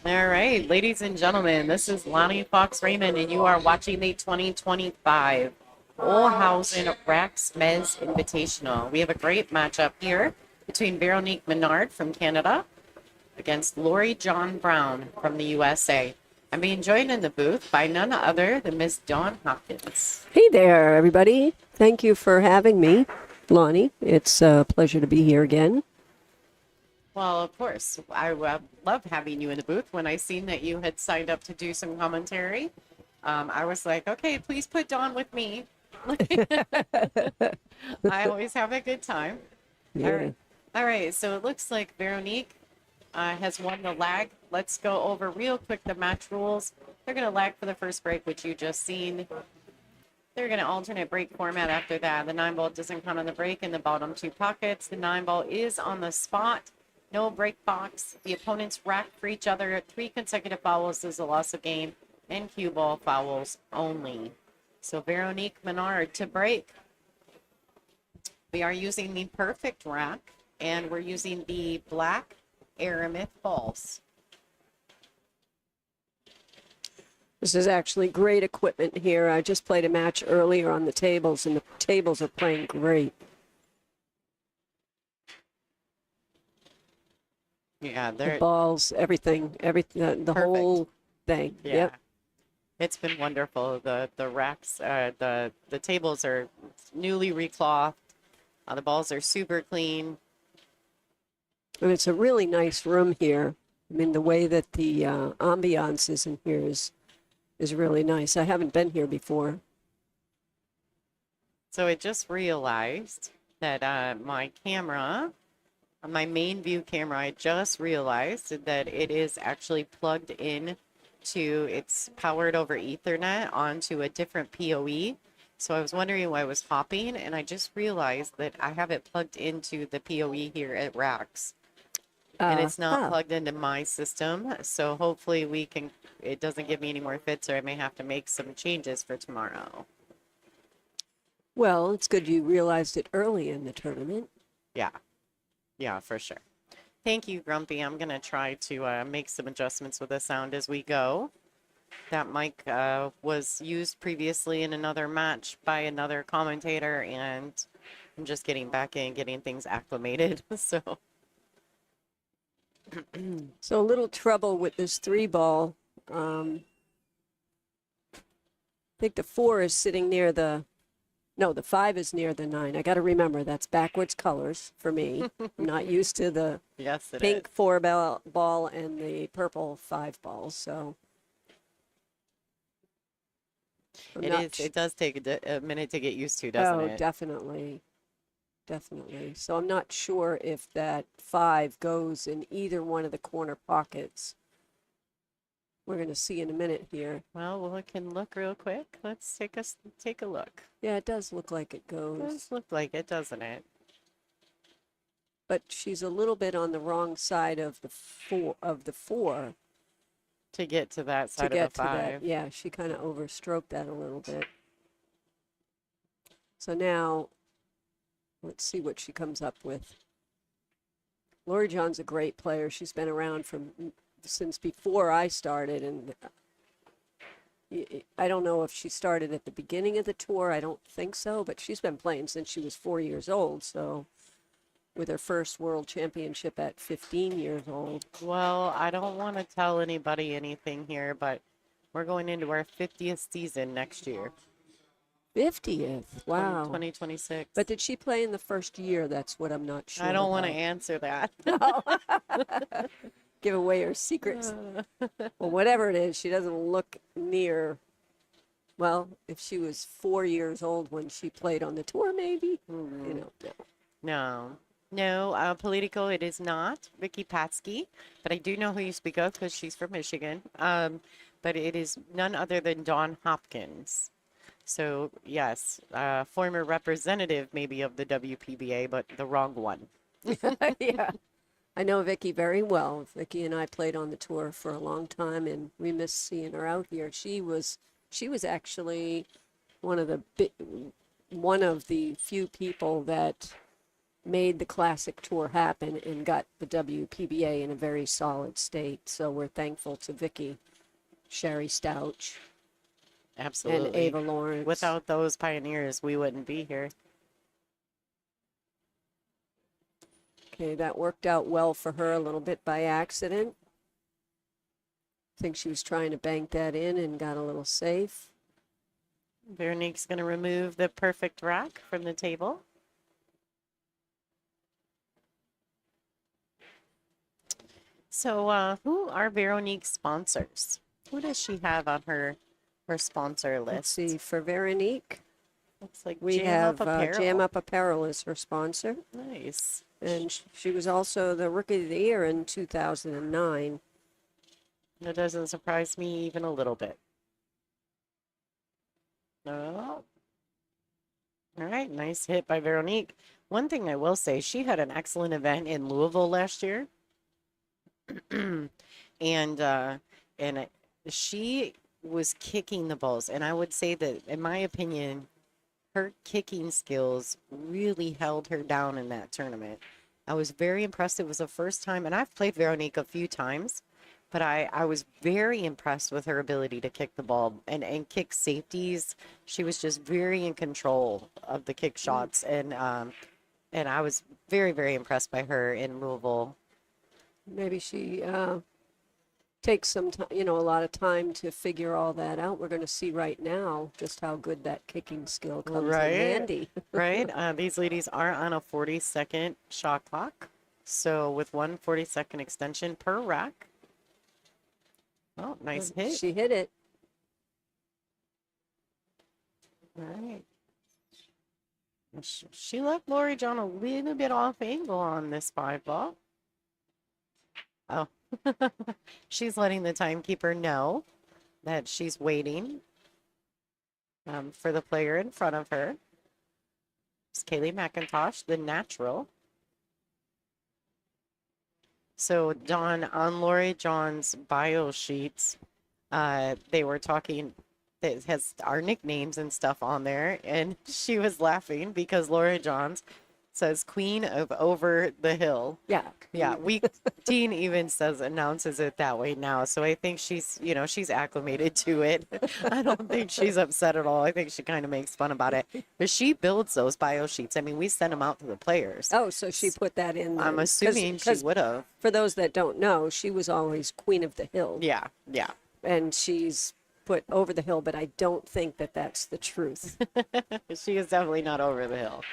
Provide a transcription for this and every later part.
All right, ladies and gentlemen, this is Lonnie Fox Raymond, and you are watching the 2025 Olhausen Raxx Mezz Invitational. We have a great matchup here between Veronique Menard from Canada against Loreejon Brown from the USA. I'm being joined in the booth by none other than Miss Dawn Hopkins. Hey there, everybody. Thank you for having me, Lonnie. It's a pleasure to be here again. Well, of course, I love having you in the booth. When I seen that you had signed up to do some commentary, I was like, okay, please put Dawn with me. I always have a good time. Yeah. All right, so it looks like Veronique has won the lag. Let's go over real quick the match rules. They're going to lag for the first break, which you just seen. They're going to alternate break format after that. The 9-ball doesn't count on the break in the bottom 2 pockets. The 9-ball is on the spot. No break box. The opponents rack for each other. 3 consecutive fouls is a loss of game, and cue ball fouls only. So Veronique Menard to break. We are using the perfect rack, and we're using the black Aramith balls. This is actually great equipment here. I just played a match earlier on the tables, and the tables are playing great. Yeah, the balls, everything, the whole thing. Yeah. Yep. It's been wonderful. The racks, the tables are newly reclothed. The balls are super clean. And it's a really nice room here. I mean, the way that the ambiance is in here is really nice. I haven't been here before. So I just realized that my camera, my main view camera, I just realized that it is actually plugged in to, it's powered over Ethernet onto a different PoE. So I was wondering why I was hopping, and I just realized that I have it plugged into the PoE here at Raxx. And it's not plugged into my system. So hopefully we can, it doesn't give me any more fits, or I may have to make some changes for tomorrow. Well, it's good you realized it early in the tournament. Yeah. Yeah, for sure. Thank you, Grumpy. I'm going to try to make some adjustments with the sound as we go. That mic was used previously in another match by another commentator, and I'm just getting back in, getting things acclimated. So a little trouble with this 3-ball. I think the 4 is sitting near the 5 is near the 9. I got to remember that's backwards colors for me. I'm not used to the pink 4-ball and the purple 5 balls. So it does take a minute to get used to, doesn't it? Oh, definitely. So I'm not sure if that 5 goes in either one of the corner pockets. We're going to see in a minute here. Well, we can look real quick. Let's take a look. Yeah, it does look like it goes. It does look like it, doesn't it? But she's a little bit on the wrong side of the 4 to get to that side of the 5. Yeah, she kind of overstroked that a little bit. So now let's see what she comes up with. Loreejon's a great player. She's been around since before I started, and I don't know if she started at the beginning of the tour. I don't think so, but she's been playing since she was 4 years old. So with her first world championship at 15 years old. Well, I don't want to tell anybody anything here, but we're going into our 50th season next year. 50th. Wow. 2026. But did she play in the first year? That's what I'm not sure. I don't want to answer that. No. Give away her secrets. Well, whatever it is, she doesn't look near. Well, if she was 4 years old when she played on the tour, maybe. No, political, it is not Vicky Patsky, but I do know who you speak of because she's from Michigan. But it is none other than Dawn Hopkins. So, yes, former representative maybe of the WPBA, but the wrong one. Yeah. I know Vicky very well. Vicky and I played on the tour for a long time, and we miss seeing her out here. She was actually one of the few people that made the classic tour happen and got the WPBA in a very solid state. So we're thankful to Vicky, Sherry Stouch, Absolutely. and Ava Lawrence. Without those pioneers, we wouldn't be here. Okay, that worked out well for her a little bit by accident. I think she was trying to bank that in and got a little safe. Veronique's going to remove the perfect rack from the table. So who are Veronique's sponsors? Who does she have on her sponsor list? Let's see, for Veronique, looks like we Jam have Up Apparel. Jam Up Apparel is her sponsor. Nice. And she was also the Rookie of the Year in 2009. That doesn't surprise me even a little bit. Oh. All right, nice hit by Veronique. One thing I will say, she had an excellent event in Louisville last year. and she was kicking the balls. And I would say that, in my opinion, her kicking skills really held her down in that tournament. I was very impressed. It was the first time, and I've played Veronique a few times, but I was very impressed with her ability to kick the ball and kick safeties. She was just very in control of the kick shots, and I was very, very impressed by her in Louisville. Maybe she takes some time, a lot of time to figure all that out. We're going to see right now just how good that kicking skill comes in handy. Right. These ladies are on a 40-second shot clock. So with one 40-second extension per rack. Oh, nice hit. She hit it. All right. She left Loreejon a little bit off angle on this 5-ball. Oh. She's letting the timekeeper know that she's waiting for the player in front of her. It's Kaylee McIntosh, the natural. So, Dawn, on Loreejon's bio sheets, they were talking, it has our nicknames and stuff on there, and she was laughing because Loreejon's says Queen of Over the Hill. Yeah. Yeah, Dean even announces it that way now. So I think she's acclimated to it. I don't think she's upset at all. I think she kind of makes fun about it. But she builds those bio sheets. I mean, we send them out to the players. Oh, so she put that in there. I'm assuming she would have. For those that don't know, she was always Queen of the Hill. Yeah, yeah. And she's put Over the Hill, but I don't think that that's the truth. She is definitely not over the hill.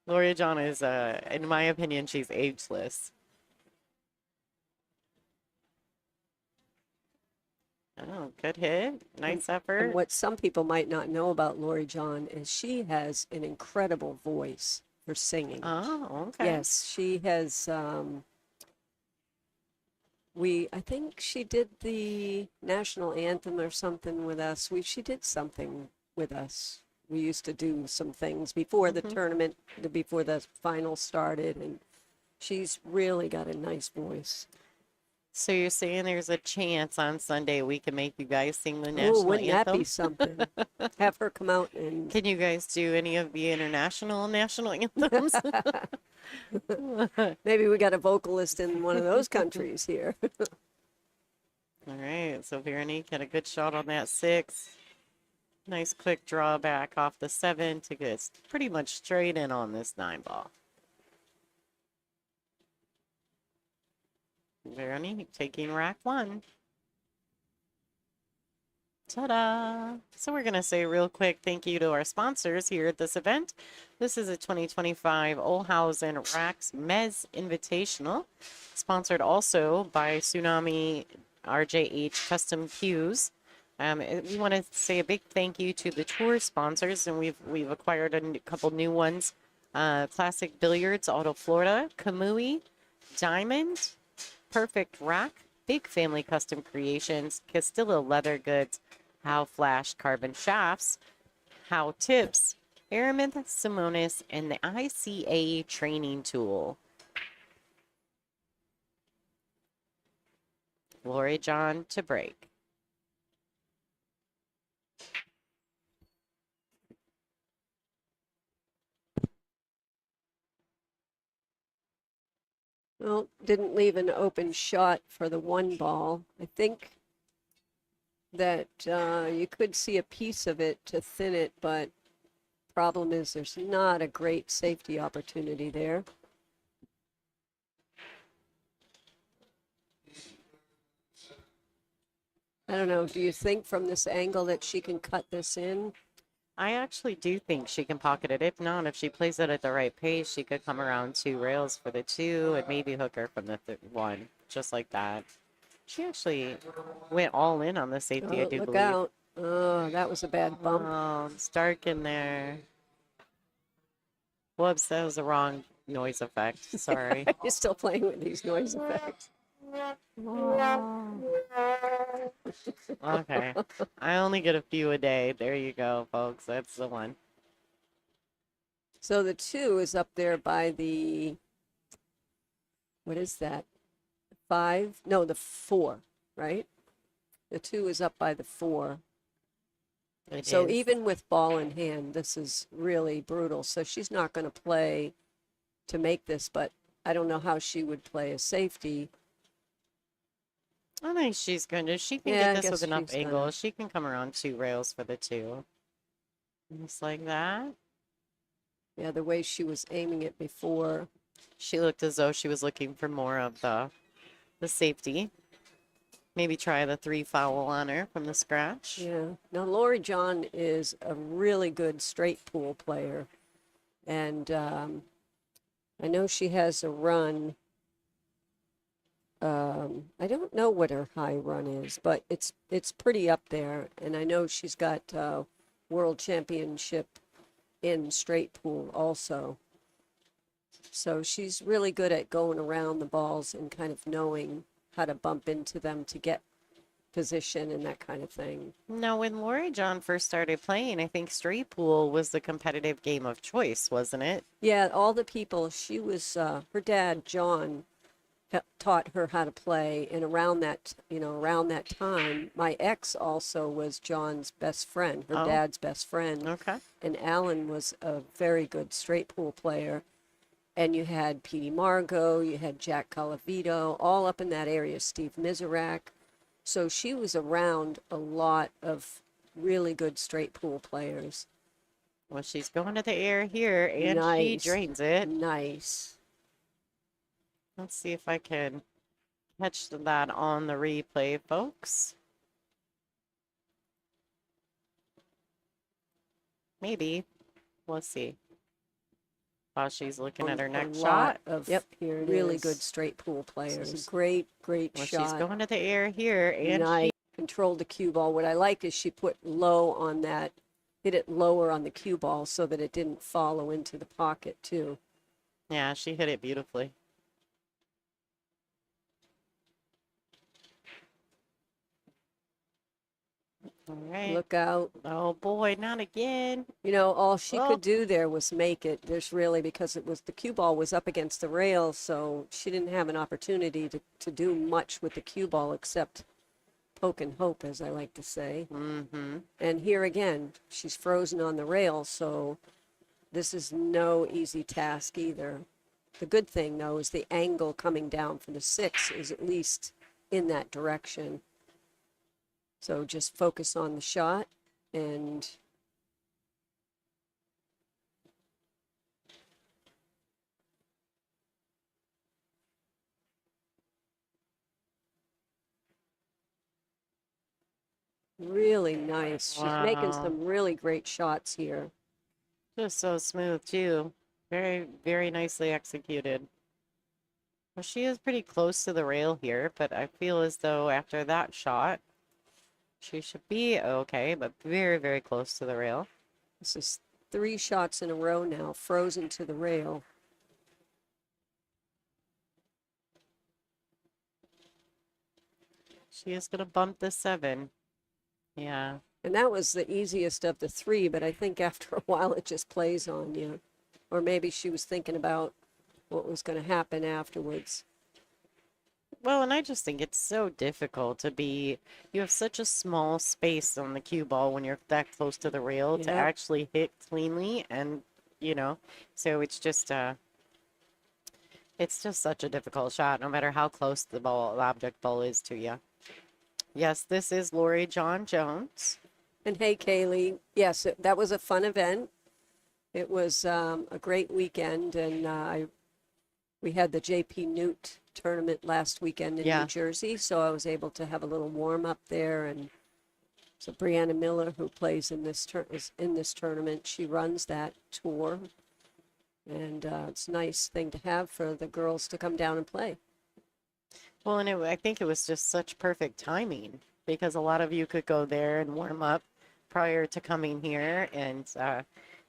Loreejon is, in my opinion, she's ageless. Oh, good hit. Nice effort. And what some people might not know about Loreejon is she has an incredible voice for singing. Oh, okay. Yes, she has. I think she did the national anthem or something with us. She did something with us. We used to do some things before the tournament, before the final started, and she's really got a nice voice. So you're saying there's a chance on Sunday we can make you guys sing the national wouldn't anthem? that be something? Have her come out and... Can you guys do any of the international national anthems? Maybe we got a vocalist in one of those countries here. All right, so Veronique had a good shot on that 6. Nice quick draw back off the 7 to get pretty much straight in on this 9-ball. Veronique taking rack 1. Ta-da! So we're going to say real quick thank you to our sponsors here at this event. This is a 2025 Olhausen Raxx Mezz Invitational, sponsored also by Tsunami RJH Custom Cues. We want to say a big thank you to the tour sponsors, and we've acquired a couple new ones. Classic Billiards, Auto Florida, Kamui, Diamond, Perfect Rack, Big Family Custom Creations, Castillo Leather Goods, How Flash Carbon Shafts, How Tips, Aramith, Simonis, and the ICA Training Tool. Loreejon to break. Well, didn't leave an open shot for the one ball. I think that you could see a piece of it to thin it, but problem is there's not a great safety opportunity there. I don't know. Do you think from this angle that she can cut this in? I actually do think she can pocket it. If not, if she plays it at the right pace, she could come around 2 rails for the 2 and maybe hook her from the 1, just like that. She actually went all in on the safety, I do look believe. out. Oh, that was a bad bump. Oh, it's dark in there. Whoops, that was the wrong noise effect. Sorry. You're still playing with these noise effects. Okay. I only get a few a day. There you go, folks. That's the one. So the 2 is up there by the, what is that? 5? No, the 4, right? The 2 is up by the 4. So even with ball in hand, this is really brutal. So she's not going to play to make this, but I don't know how she would play a safety. I think she's going to. She can get this with enough angle. She can come around 2 rails for the 2. Just like that. Yeah, the way she was aiming it before. She looked as though she was looking for more of the safety. Maybe try the 3 foul on her from the scratch. Yeah. Now, Loreejon is a really good straight pool player. And I know she has a run. I don't know what her high run is, but it's pretty up there. And I know she's got world championship in straight pool also. So she's really good at going around the balls and kind of knowing how to bump into them to get position and that kind of thing. Now, when Loreejon first started playing, I think straight pool was the competitive game of choice, wasn't it? Yeah, all the people, she was, her dad, John, taught her how to play. And around that, around that time, my ex also was John's best friend, her dad's best friend. Okay. And Alan was a very good straight pool player. And you had Petey Margot, you had Jack Calavito, all up in that area, Steve Miserak. So she was around a lot of really good straight pool players. Well, she's going to the air here, and she drains it. Nice. Let's see if I can catch that on the replay, folks. Maybe. We'll see. While she's looking at her next shot. Yep, here really good straight pool players. Great shot. She's going to the air here, and she controlled the cue ball. What I liked is she put low on that, hit it lower on the cue ball so that it didn't follow into the pocket too. Yeah, she hit it beautifully. All right. Look out. Oh boy, not again. All she could do there was make it. There's really, because it was, the cue ball was up against the rail, so she didn't have an opportunity to do much with the cue ball except poke and hope, as I like to say. Mm-hmm. And here again, she's frozen on the rail, so this is no easy task either. The good thing, though, is the angle coming down from the 6 is at least in that direction. So just focus on the shot and really nice. She's making some really great shots here. Just so smooth too. Very, very nicely executed. Well, she is pretty close to the rail here, but I feel as though after that shot, she should be okay, but very, very close to the rail. This is 3 shots in a row now, frozen to the rail. She is going to bump the 7. Yeah. And that was the easiest of the 3, but I think after a while it just plays on you. Or maybe she was thinking about what was going to happen afterwards. Well, and I just think it's so difficult to be, you have such a small space on the cue ball when you're that close to the rail to actually hit cleanly. And, so it's just, It's just such a difficult shot, no matter how close the object ball is to you. Yes, this is Loreejon Jones. And hey, Kaylee, yes, that was a fun event. It was a great weekend, and we had the JP Newt tournament last weekend in New Jersey, so I was able to have a little warm up there. And so Brianna Miller, who plays in this is in this tournament, she runs that tour, and it's a nice thing to have for the girls to come down and play. Well, and I think it was just such perfect timing because a lot of you could go there and warm up prior to coming here, and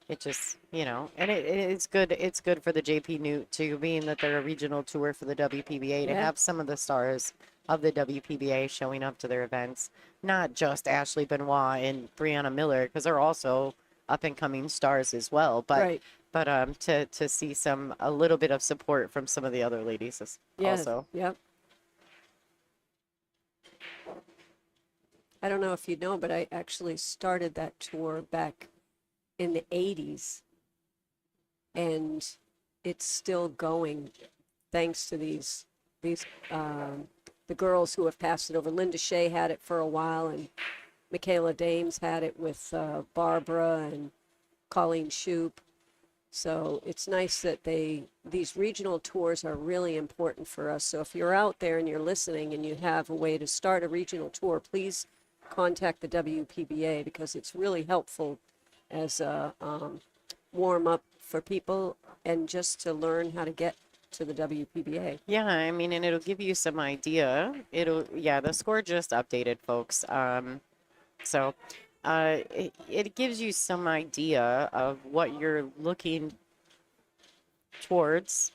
it just, you know, and it's good. It's good for the JP Newt too, being that they're a regional tour for the WPBA, to have some of the stars of the WPBA showing up to their events, not just Ashley Benoit and Brianna Miller, because they're also up and coming stars as well. But to see a little bit of support from some of the other ladies also. Yep. I don't know if you know, but I actually started that tour back in the 80s, and it's still going thanks to these the girls who have passed it over. Linda Shea had it for a while, and Michaela Dames had it with Barbara and Colleen Shoup. So it's nice that these regional tours are really important for us. So if you're out there and you're listening and you have a way to start a regional tour, please contact the WPBA, because it's really helpful as a warm up for people and just to learn how to get to the WPBA. Yeah, I mean, and it'll give you some idea. The score just updated, folks. So it gives you some idea of what you're looking towards.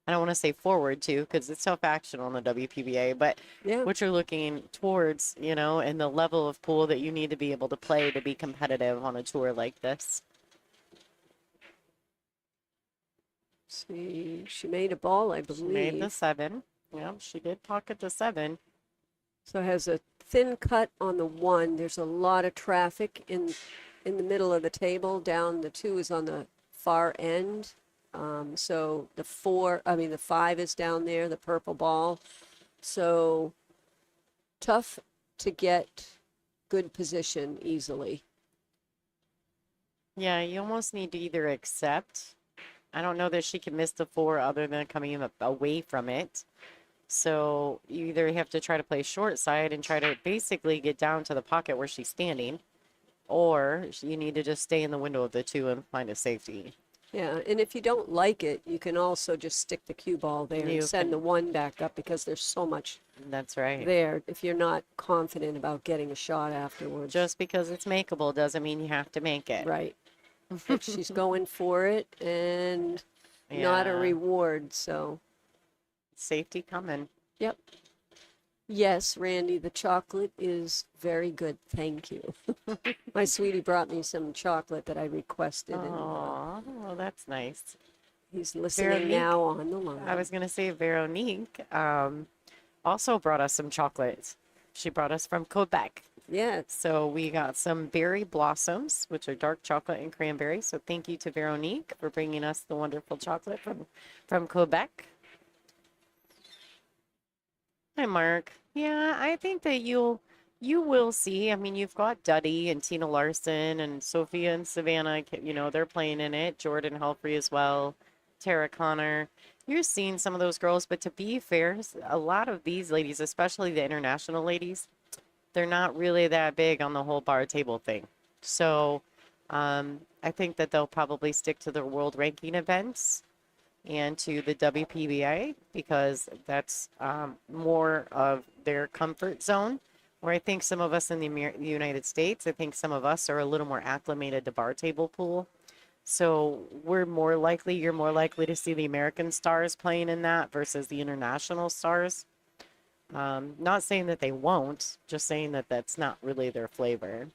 I don't want to say forward to, because it's so factional in the WPBA, but what you're looking towards, you know, and the level of pool that you need to be able to play to be competitive on a tour like this. See, she made a ball, I believe. She made the 7. Yeah, she did pocket the 7. So it has a thin cut on the 1. There's a lot of traffic in the middle of the table. Down the 2 is on the far end. So the 5 is down there, the purple ball. So tough to get good position easily. Yeah, you almost need to either accept. I don't know that she can miss the 4 other than coming away from it. So you either have to try to play short side and try to basically get down to the pocket where she's standing, or you need to just stay in the window of the 2 and find a safety. Yeah, and if you don't like it, you can also just stick the cue ball there and send the 1 back up, because there's so much there if you're not confident about getting a shot afterwards. Just because it's makeable doesn't mean you have to make it. Right. But she's going for it, and not a reward, so. Safety coming. Yep. Yes, Randy, the chocolate is very good. Thank you. My sweetie brought me some chocolate that I requested. Oh, well, that's nice. He's listening now on the line. I was going to say Veronique also brought us some chocolate. She brought us from Quebec. Yeah. So we got some berry blossoms, which are dark chocolate and cranberry. So thank you to Veronique for bringing us the wonderful chocolate from Quebec. Hi, Mark. Yeah, I think that you will see. I mean, you've got Duddy and Tina Larson and Sophia and Savannah. You know, they're playing in it. Jordan Helfrey as well. Tara Connor. You're seeing some of those girls, but to be fair, a lot of these ladies, especially the international ladies, they're not really that big on the whole bar table thing. So I think that they'll probably stick to the world ranking events and to the WPBA, because that's more of their comfort zone. Where I think some of us in the United States, I think some of us are a little more acclimated to bar table pool. So you're more likely to see the American stars playing in that versus the international stars. Not saying that they won't, just saying that that's not really their flavor.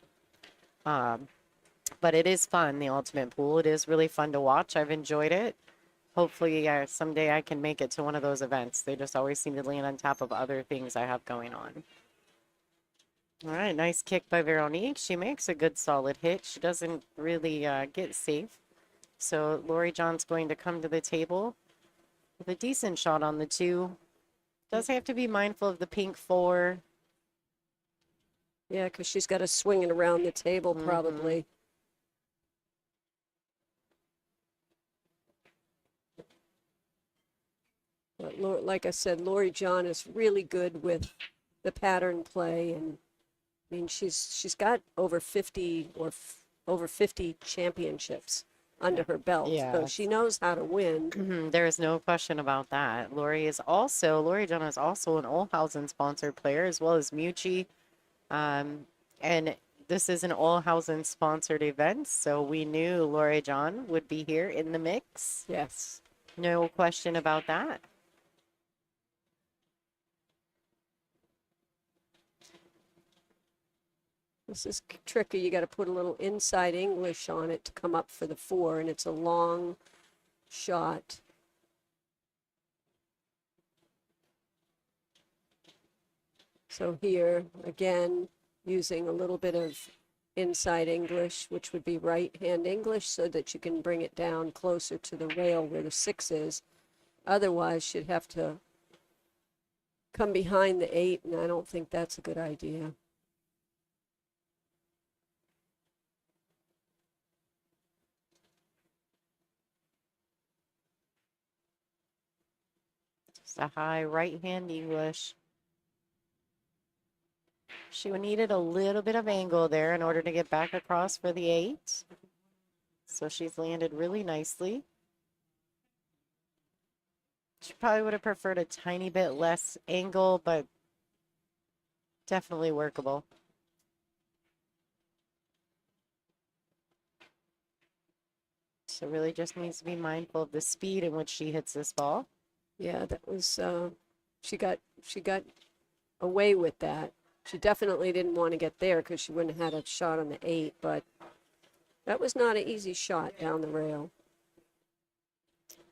But it is fun, the ultimate pool. It is really fun to watch. I've enjoyed it. Hopefully someday I can make it to one of those events. They just always seem to land on top of other things I have going on. All right, nice kick by Veronique. She makes a good solid hit. She doesn't really get safe. So Loreejon's going to come to the table with a decent shot on the 2. Does have to be mindful of the pink 4. Yeah, because she's got to swing it around the table probably. But like I said, Loreejon is really good with the pattern play, and I mean she's got over 50 or over 50 championships under her belt, so she knows how to win. There is no question about that. Loreejon is also an Olhausen sponsored player as well as Mucci, and this is an Olhausen sponsored event, so we knew Loreejon would be here in the mix. Yes, no question about that. This is tricky. You got to put a little inside English on it to come up for the 4, and it's a long shot. So here, again, using a little bit of inside English, which would be right-hand English, so that you can bring it down closer to the rail where the 6 is. Otherwise, you'd have to come behind the 8, and I don't think that's a good idea. A high right-hand English. She needed a little bit of angle there in order to get back across for the 8. So she's landed really nicely. She probably would have preferred a tiny bit less angle, but definitely workable. So really just needs to be mindful of the speed in which she hits this ball. Yeah, that was, she got away with that. She definitely didn't want to get there because she wouldn't have had a shot on the 8, but that was not an easy shot down the rail.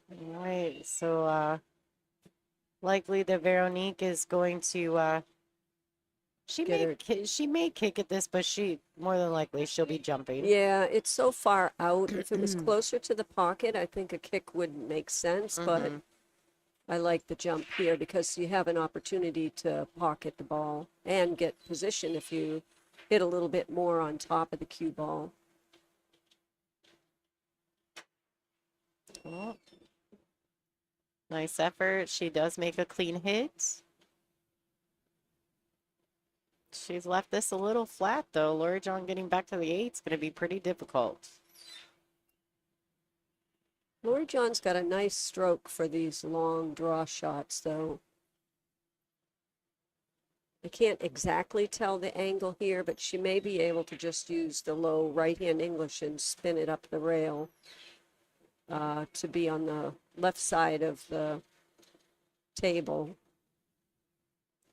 All right, so likely the Veronique is going to, she may kick at this, but more than likely she'll be jumping. Yeah, it's so far out. If it was closer to the pocket, I think a kick would make sense, but I like the jump here because you have an opportunity to pocket the ball and get position if you hit a little bit more on top of the cue ball. Oh. Nice effort. She does make a clean hit. She's left this a little flat, though. Loreejon getting back to the 8 is going to be pretty difficult. Loreejon's got a nice stroke for these long draw shots, though. I can't exactly tell the angle here, but she may be able to just use the low right-hand English and spin it up the rail to be on the left side of the table.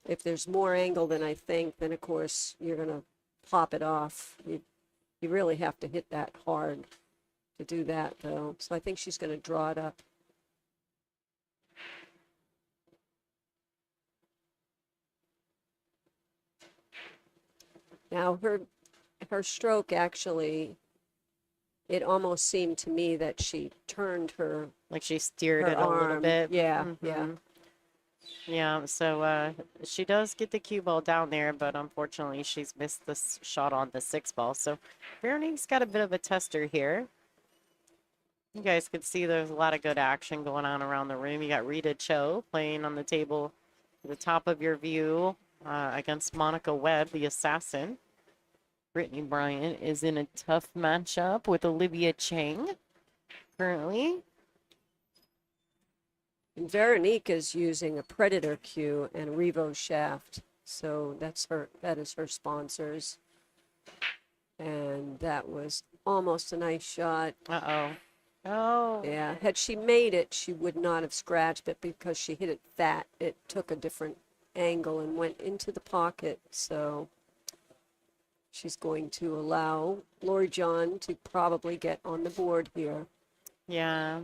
If there's more angle than I think, then of course you're going to pop it off. You really have to hit that hard to do that, though. So I think she's going to draw it up. Now her stroke actually, it almost seemed to me that she turned her, like she steered it a arm. little bit. Yeah, yeah. Yeah, so she does get the cue ball down there, but unfortunately she's missed this shot on the 6 ball. So Veronique's got a bit of a tester here. You guys can see there's a lot of good action going on around the room. You got Rita Cho playing on the table at the top of your view against Monica Webb, the assassin. Brittany Bryant is in a tough matchup with Olivia Chang currently. And Veronique is using a Predator cue and a Revo shaft. So that is her sponsors. And that was almost a nice shot. Uh-oh. Oh. Yeah, had she made it, she would not have scratched, but because she hit it fat, it took a different angle and went into the pocket. So she's going to allow Loreejon to probably get on the board here. Yeah.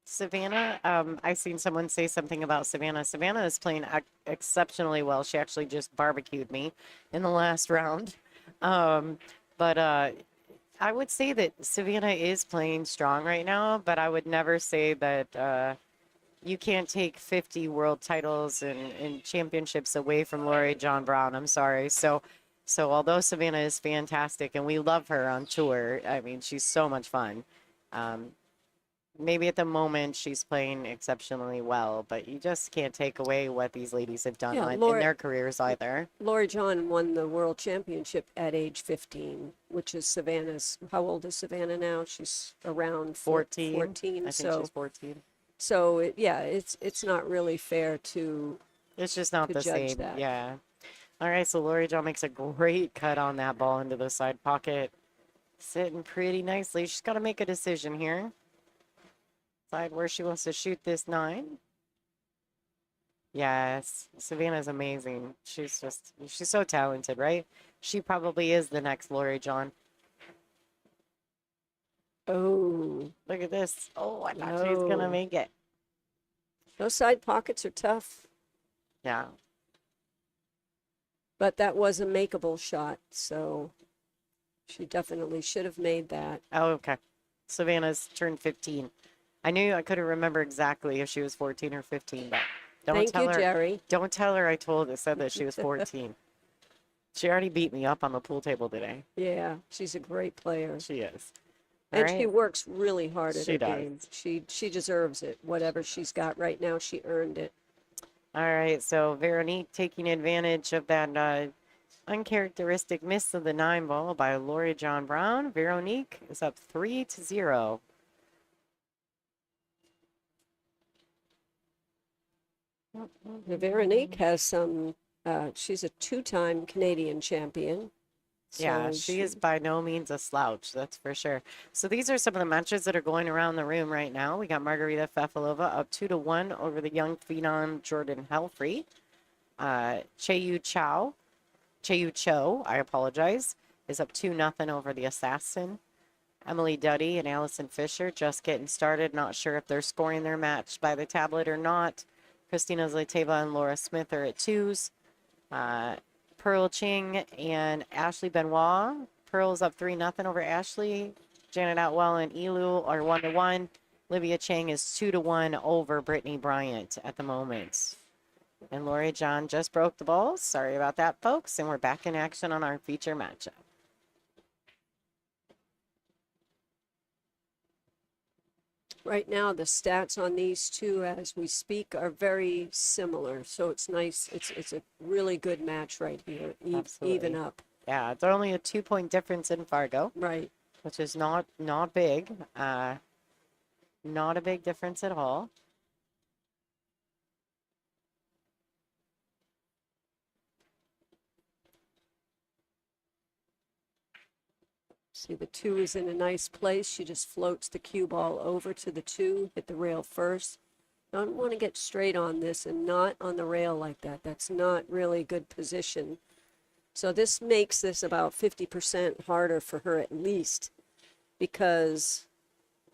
Savannah, I've seen someone say something about Savannah. Savannah is playing exceptionally well. She actually just barbecued me in the last round. But I would say that Savannah is playing strong right now, but I would never say that you can't take 50 world titles and championships away from Loreejon Brown. I'm sorry. So although Savannah is fantastic and we love her on tour, I mean, she's so much fun. Um, Maybe at the moment she's playing exceptionally well, but you just can't take away what these ladies have done Yeah, in their careers either. Loreejon won the world championship at age 15, which is Savannah's. How old is Savannah now? She's around 14. 14. I think she's 14. So yeah, it's not really fair to It's just not the judge same. that. Yeah. All right, so Loreejon makes a great cut on that ball into the side pocket. Sitting pretty nicely. She's got to make a decision here. Decide where she wants to shoot this 9. Yes, Savannah's amazing. She's so talented, right? She probably is the next Loreejon. Oh, Look at this. Oh, I thought she was going to make it. those side pockets are tough. Yeah. But that was a makeable shot, so she definitely should have made that. Oh, okay. Savannah's turned 15. I knew I couldn't remember exactly if she was 14 or 15, but Thank you, Jerry. Don't tell her I said that she was 14. She already beat me up on the pool table today. Yeah, she's a great player. She is. And she works really hard at her does. game. She deserves it. Whatever she's got right now, she earned it. All right, so Veronique taking advantage of that uncharacteristic miss of the 9 ball by Loreejon Brown. Veronique is up 3-0. Veronique has some, she's a 2-time Canadian champion. So Yeah, she is by no means a slouch, that's for sure. So these are some of the matches that are going around the room right now. We got Margarita Fefilova up 2-1 over the young phenom Jordan Helfrey. Cheyu Cho, I apologize, is up 2-0 over the Assassin. Emily Duddy and Allison Fisher just getting started. Not sure if they're scoring their match by the tablet or not. Christina Zlayteva and Laura Smith are at 2s. Pearl Ching and Ashley Benoit. Pearl's up 3-0 over Ashley. Janet Outwell and Elu are 1-1. Olivia Chang is 2-1 over Brittany Bryant at the moment. And Loreejon just broke the balls. Sorry about that, folks. And we're back in action on our feature matchup. Right now, the stats on these two as we speak are very similar. So it's nice. It's a really good match right here. Even up. Yeah, it's only a 2-point difference in Fargo. Right. Which is not big. Not a big difference at all. See, the 2 is in a nice place. She just floats the cue ball over to the 2, hit the rail first. Don't want to get straight on this and not on the rail like that. That's not really good position. So this makes this about 50% harder for her at least, because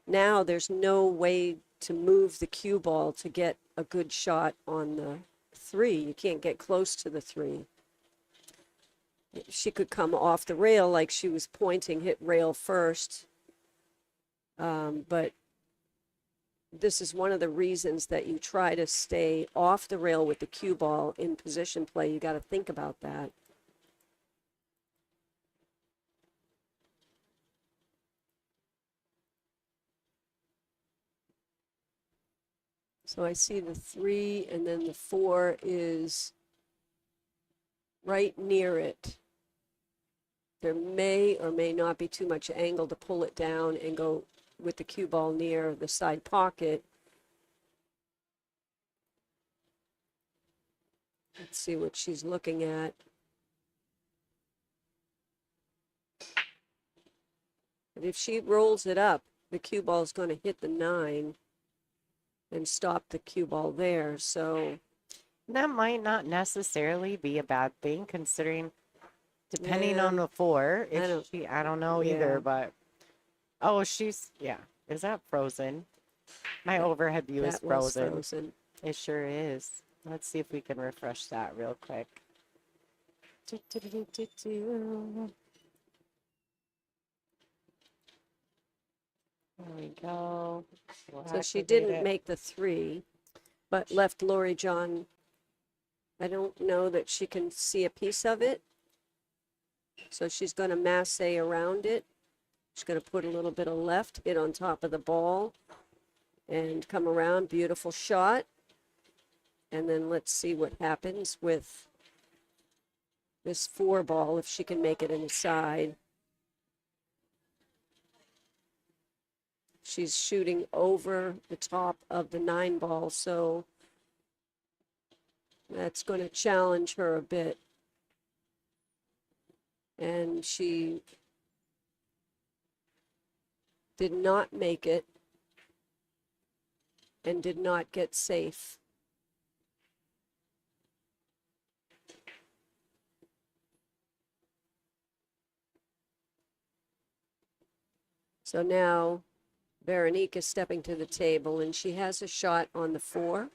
now there's no way to move the cue ball to get a good shot on the 3. You can't get close to the 3. She could come off the rail like she was pointing, hit rail first. But this is one of the reasons that you try to stay off the rail with the cue ball in position play. You got to think about that. So I see the 3 and then the 4 is right near it. There may or may not be too much angle to pull it down and go with the cue ball near the side pocket. Let's see what she's looking at. But if she rolls it up, the cue ball is going to hit the 9 and stop the cue ball there. So that might not necessarily be a bad thing, considering depending on the 4. I don't know either, but she's Is that frozen? My overhead view is frozen. It sure is. Let's see if we can refresh that real quick. we go. We'll So she activate didn't it. make the 3, but left Loreejon. I don't know that she can see a piece of it. So she's going to masse around it. She's going to put a little bit of left, hit on top of the ball, and come around. Beautiful shot. And then let's see what happens with this 4 ball, if she can make it inside. She's shooting over the top of the 9 ball, so that's going to challenge her a bit. And she did not make it and did not get safe. So now Veronique is stepping to the table, and she has a shot on the 4.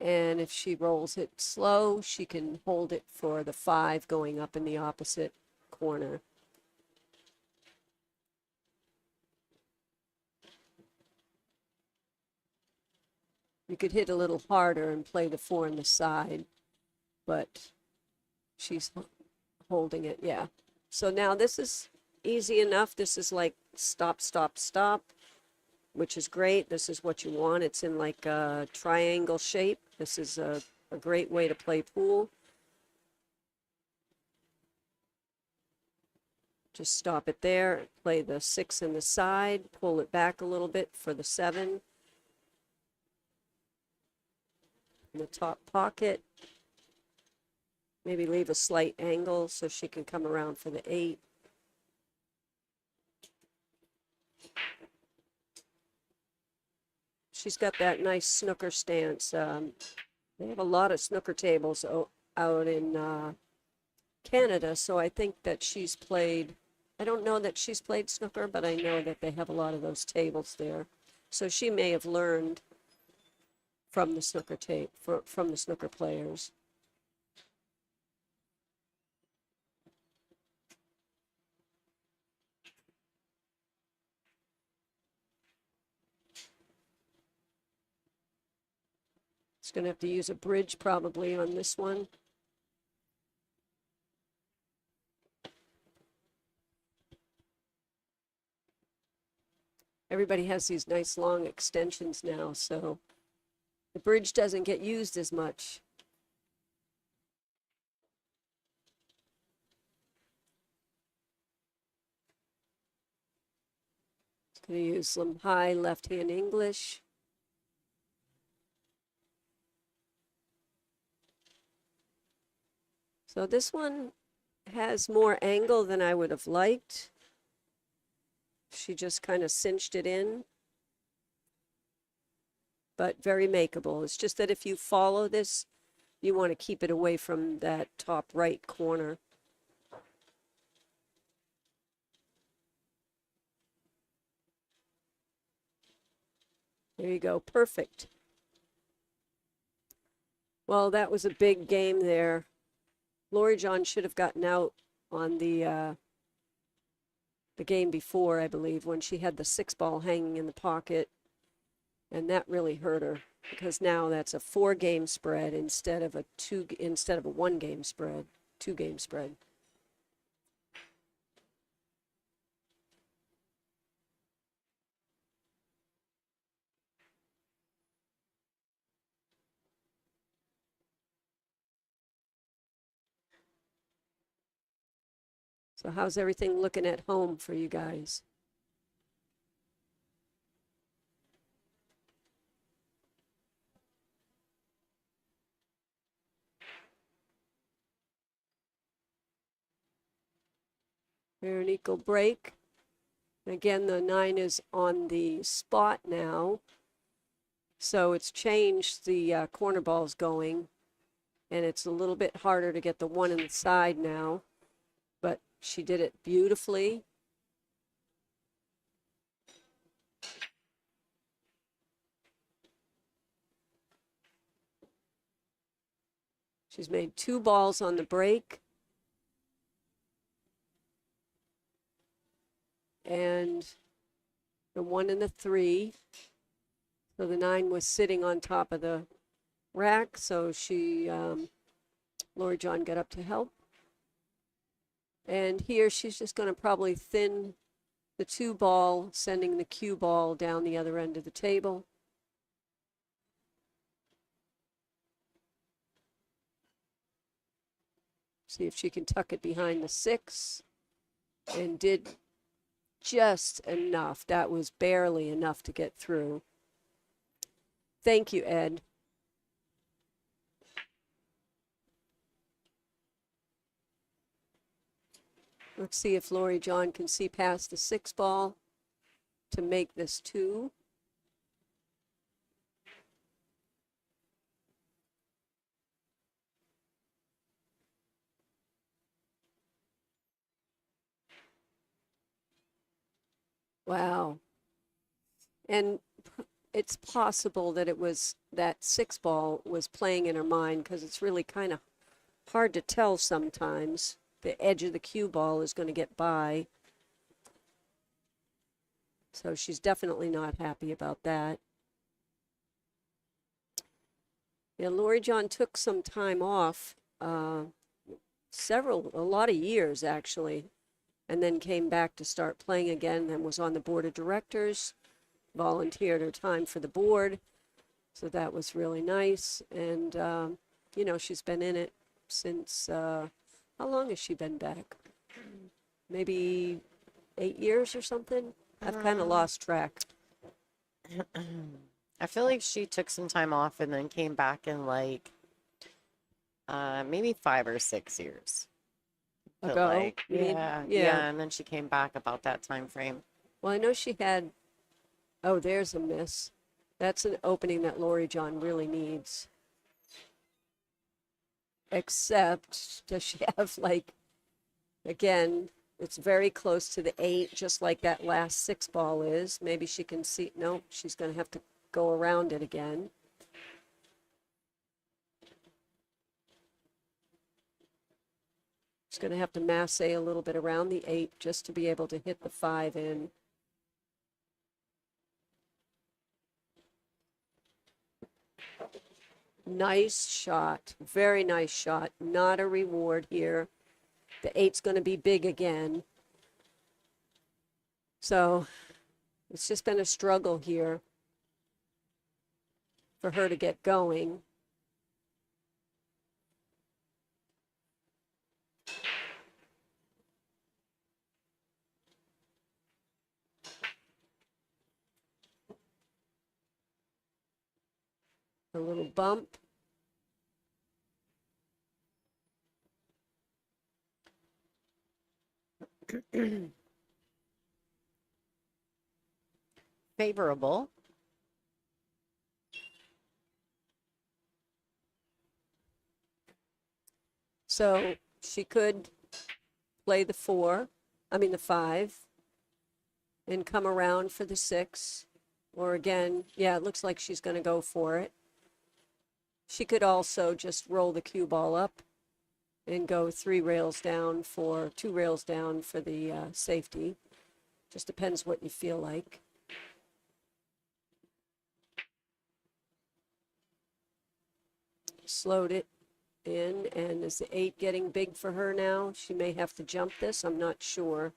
And if she rolls it slow, she can hold it for the 5 going up in the opposite corner. You could hit a little harder and play the 4 on the side, but she's holding it, yeah. So now this is easy enough. This is like stop, stop, stop, which is great. This is what you want. It's in like a triangle shape. This is a great way to play pool. Just stop it there, play the 6 in the side, pull it back a little bit for the 7. In the top pocket. Maybe leave a slight angle so she can come around for the 8. She's got that nice snooker stance. They have a lot of snooker tables out in Canada, so I think that she's played, I don't know that she's played snooker, but I know that they have a lot of those tables there. So she may have learned from the snooker from the snooker players. It's going to have to use a bridge probably on this one. Everybody has these nice long extensions now, so the bridge doesn't get used as much. It's going to use some high left-hand English. So this one has more angle than I would have liked. She just kind of cinched it in, but very makeable. It's just that if you follow this, you want to keep it away from that top right corner. There you go, perfect. Well, that was a big game there. Loreejon should have gotten out on the game before, I believe, when she had the 6 ball hanging in the pocket. And that really hurt her, because now that's a 4-game spread instead of a 1-game spread, 2-game spread. So how's everything looking at home for you guys? Veronique will break. Again, the 9 is on the spot now. So it's changed the corner balls going. And it's a little bit harder to get the 1 in the side now. But she did it beautifully. She's made 2 balls on the break. And the 1 and the 3. So the 9 was sitting on top of the rack, so Loreejon got up to help. And here she's just going to probably thin the 2 ball, sending the cue ball down the other end of the table. See if she can tuck it behind the 6, and did just enough. That was barely enough to get through. Thank you, Ed. Let's see if Loreejon can see past the 6 ball to make this 2. Wow. And it's possible that it was that 6 ball was playing in her mind, because it's really kind of hard to tell sometimes. The edge of the cue ball is going to get by. So she's definitely not happy about that. Yeah, Loreejon took some time off, a lot of years actually, and then came back to start playing again, and was on the board of directors, volunteered her time for the board. So that was really nice. And, you know, she's been in it since, how long has she been back? Maybe 8 years or something? I've kind of lost track. I feel like she took some time off and then came back in like maybe 5 or 6 years Ago? Like, yeah, and then she came back about that time frame. Well, I know she had, oh, there's a miss. That's an opening that Loreejon really needs. Except, does she have, like, again, it's very close to the 8, just like that last 6 ball is. Maybe she can see, no, she's going to have to go around it again. She's going to have to masse a little bit around the 8 just to be able to hit the 5 in. Nice shot. Very nice shot. Not a reward here. The 8's going to be big again. So it's just been a struggle here for her to get going. A little bump. Favorable. So she could play the 5, and come around for the 6. Or again, yeah, it looks like she's going to go for it. She could also just roll the cue ball up and go 2 rails down for the safety. Just depends what you feel like. Slowed it in, and is the 8 getting big for her now? She may have to jump this, I'm not sure.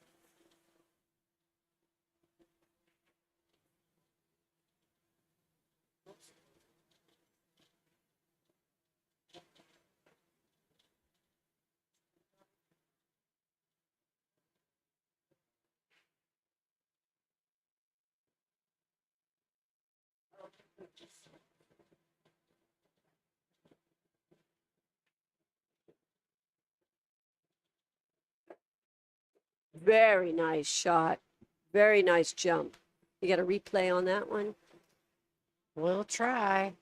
Very nice shot. Very nice jump. You got a replay on that one? We'll try.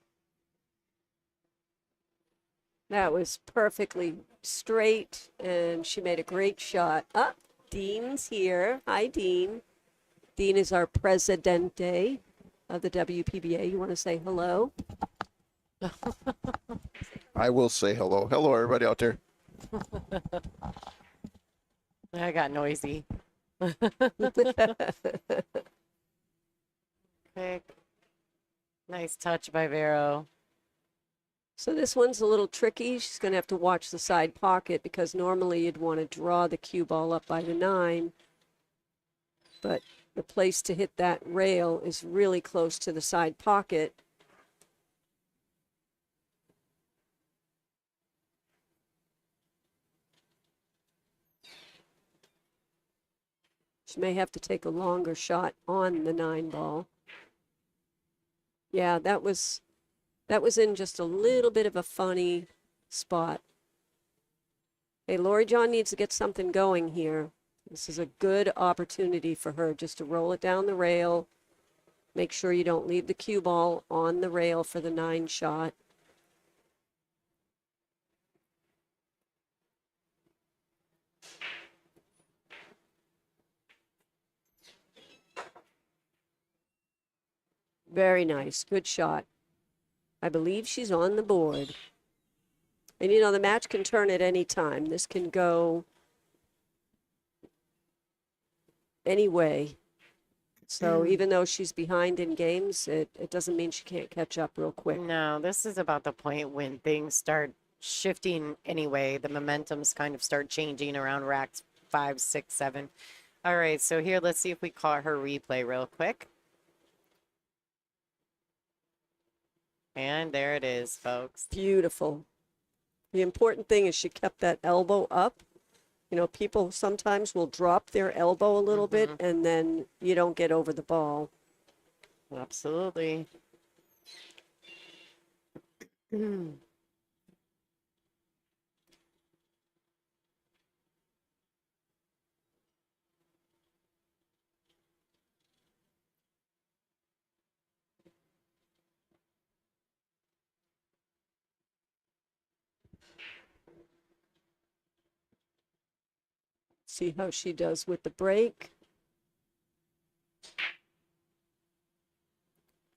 That was perfectly straight, and she made a great shot. Ah, Dean's here. Hi, Dean. Dean is our presidente of the WPBA. You want to say hello? I will say hello. Hello, everybody out there. I got noisy. quick. Nice touch by Vero. So this one's a little tricky. She's going to have to watch the side pocket because normally you'd want to draw the cue ball up by the 9. But the place to hit that rail is really close to the side pocket. She may have to take a longer shot on the 9 ball. Yeah, that was in just a little bit of a funny spot. Hey, Loreejon needs to get something going here. This is a good opportunity for her just to roll it down the rail. Make sure you don't leave the cue ball on the rail for the 9 shot. Very nice. Good shot. I believe she's on the board. And, you know, the match can turn at any time. This can go any way. So even though she's behind in games, it doesn't mean she can't catch up real quick. No, this is about the point when things start shifting anyway. The momentums kind of start changing around racks 5, 6, 7. All right, so here, let's see if we caught her replay real quick. And there it is, folks. Beautiful. The important thing is she kept that elbow up. You know, people sometimes will drop their elbow a little bit and then you don't get over the ball. Absolutely. See how she does with the break.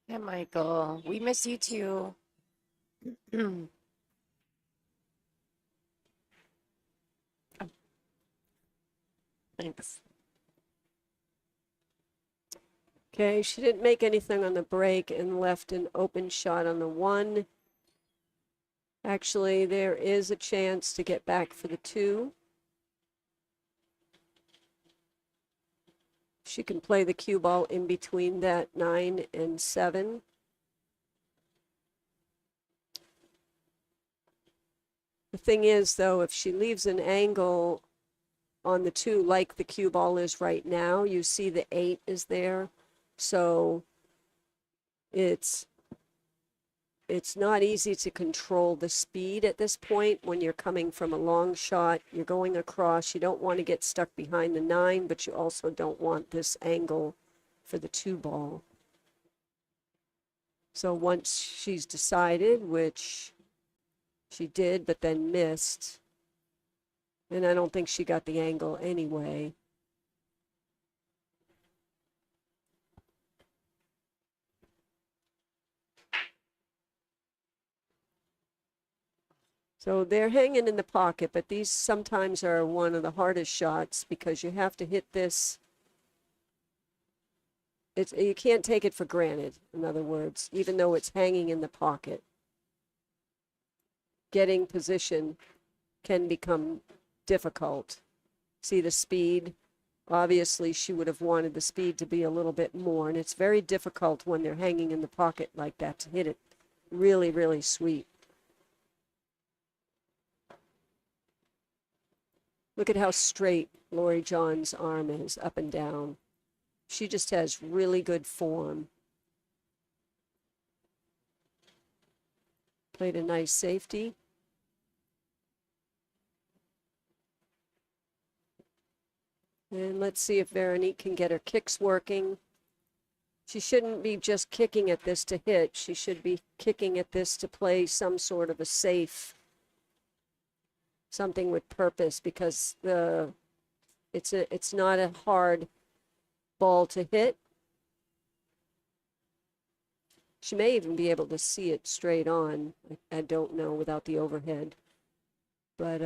Yeah, Michael, we miss you too. Thanks. Okay, she didn't make anything on the break and left an open shot on the 1. Actually, there is a chance to get back for the 2. She can play the cue ball in between that 9 and 7. The thing is, though, if she leaves an angle on the 2 like the cue ball is right now, you see the 8 is there. So it's not easy to control the speed at this point when you're coming from a long shot. You're going across. You don't want to get stuck behind the 9, but you also don't want this angle for the 2 ball. So once she's decided, which she did, but then missed, and I don't think she got the angle anyway. So they're hanging in the pocket, but these sometimes are one of the hardest shots because you have to hit this. You can't take it for granted, in other words, even though it's hanging in the pocket. Getting position can become difficult. See the speed? Obviously, she would have wanted the speed to be a little bit more, and it's very difficult when they're hanging in the pocket like that to hit it really, really sweet. Look at how straight Loreejon's arm is, up and down. She just has really good form. Played a nice safety. And let's see if Veronique can get her kicks working. She shouldn't be just kicking at this to hit. She should be kicking at this to play some sort of a safe, something with purpose, because it's not a hard ball to hit. She may even be able to see it straight on. I don't know without the overhead. But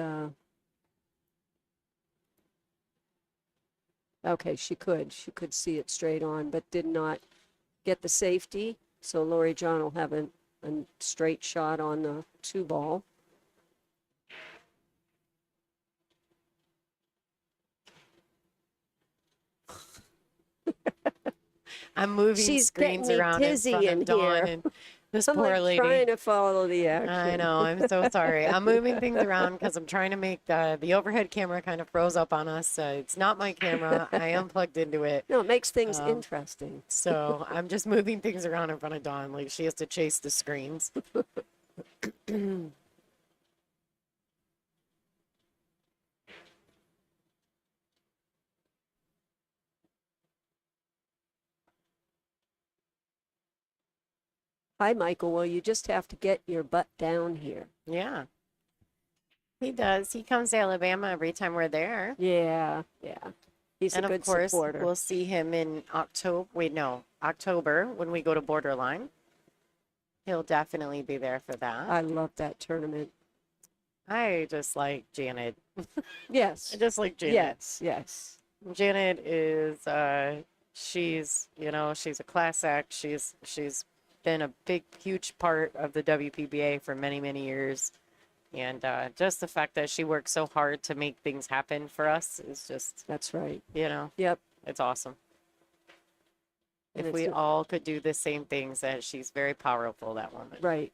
okay, she could see it straight on, but did not get the safety. So Loreejon will have a straight shot on the 2-ball. I'm moving She's screens getting me around dizzy in front of in Dawn here. and this I'm poor like lady. trying to follow the action. I know. I'm so sorry. I'm moving things around because I'm trying to make the overhead camera kind of froze up on us. It's not my camera. I am plugged into it. No, it makes things interesting. So I'm just moving things around in front of Dawn. Like she has to chase the screens. Hi, Michael. Well, you just have to get your butt down here. Yeah. He does. He comes to Alabama every time we're there. Yeah, yeah. He's And a good of course, supporter. we'll see him in October. Wait, no, October when we go to Borderline. He'll definitely be there for that. I love that tournament. I just like Janet. Yes. I just like Janet. Yes, yes. Janet is she's she's a class act. She's been a big huge part of the WPBA for many, many years. And just the fact that she works so hard to make things happen for us is just, That's right. Yep. It's awesome. And If we all could do the same things, that she's very powerful, that woman. Right.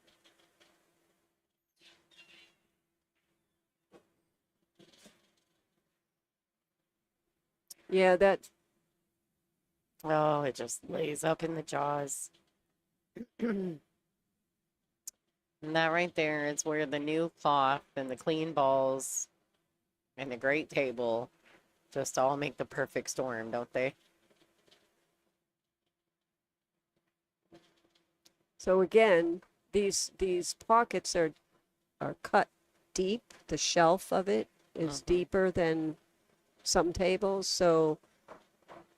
Yeah, that. Oh, it just lays up in the jaws. And that right there is where the new cloth and the clean balls and the great table just all make the perfect storm, don't they? So again, these pockets are cut deep. The shelf of it is deeper than some tables, so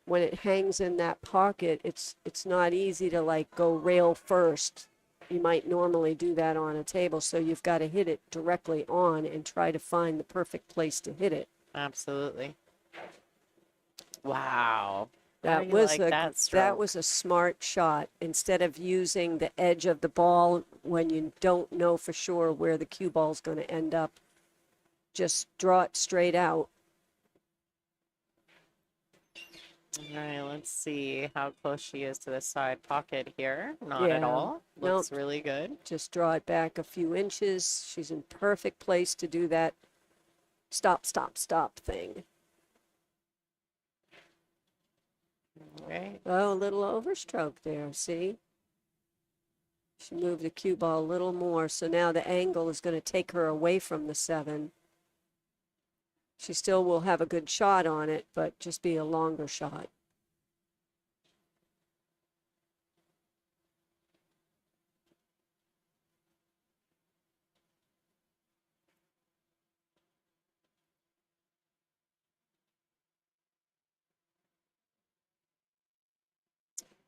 when it hangs in that pocket, it's not easy to like go rail first. You might normally do that on a table, so you've got to hit it directly on and try to find the perfect place to hit it. Absolutely. Wow. That was a smart shot. Instead of using the edge of the ball when you don't know for sure where the cue ball's going to end up, just draw it straight out. All right, let's see how close she is to the side pocket here. Not at Yeah. all. Looks really good. Just draw it back a few inches. She's in perfect place to do that stop, stop, stop thing. All right. Oh, a little overstroke there, see? She moved the cue ball a little more, so now the angle is going to take her away from the 7. She still will have a good shot on it, but just be a longer shot.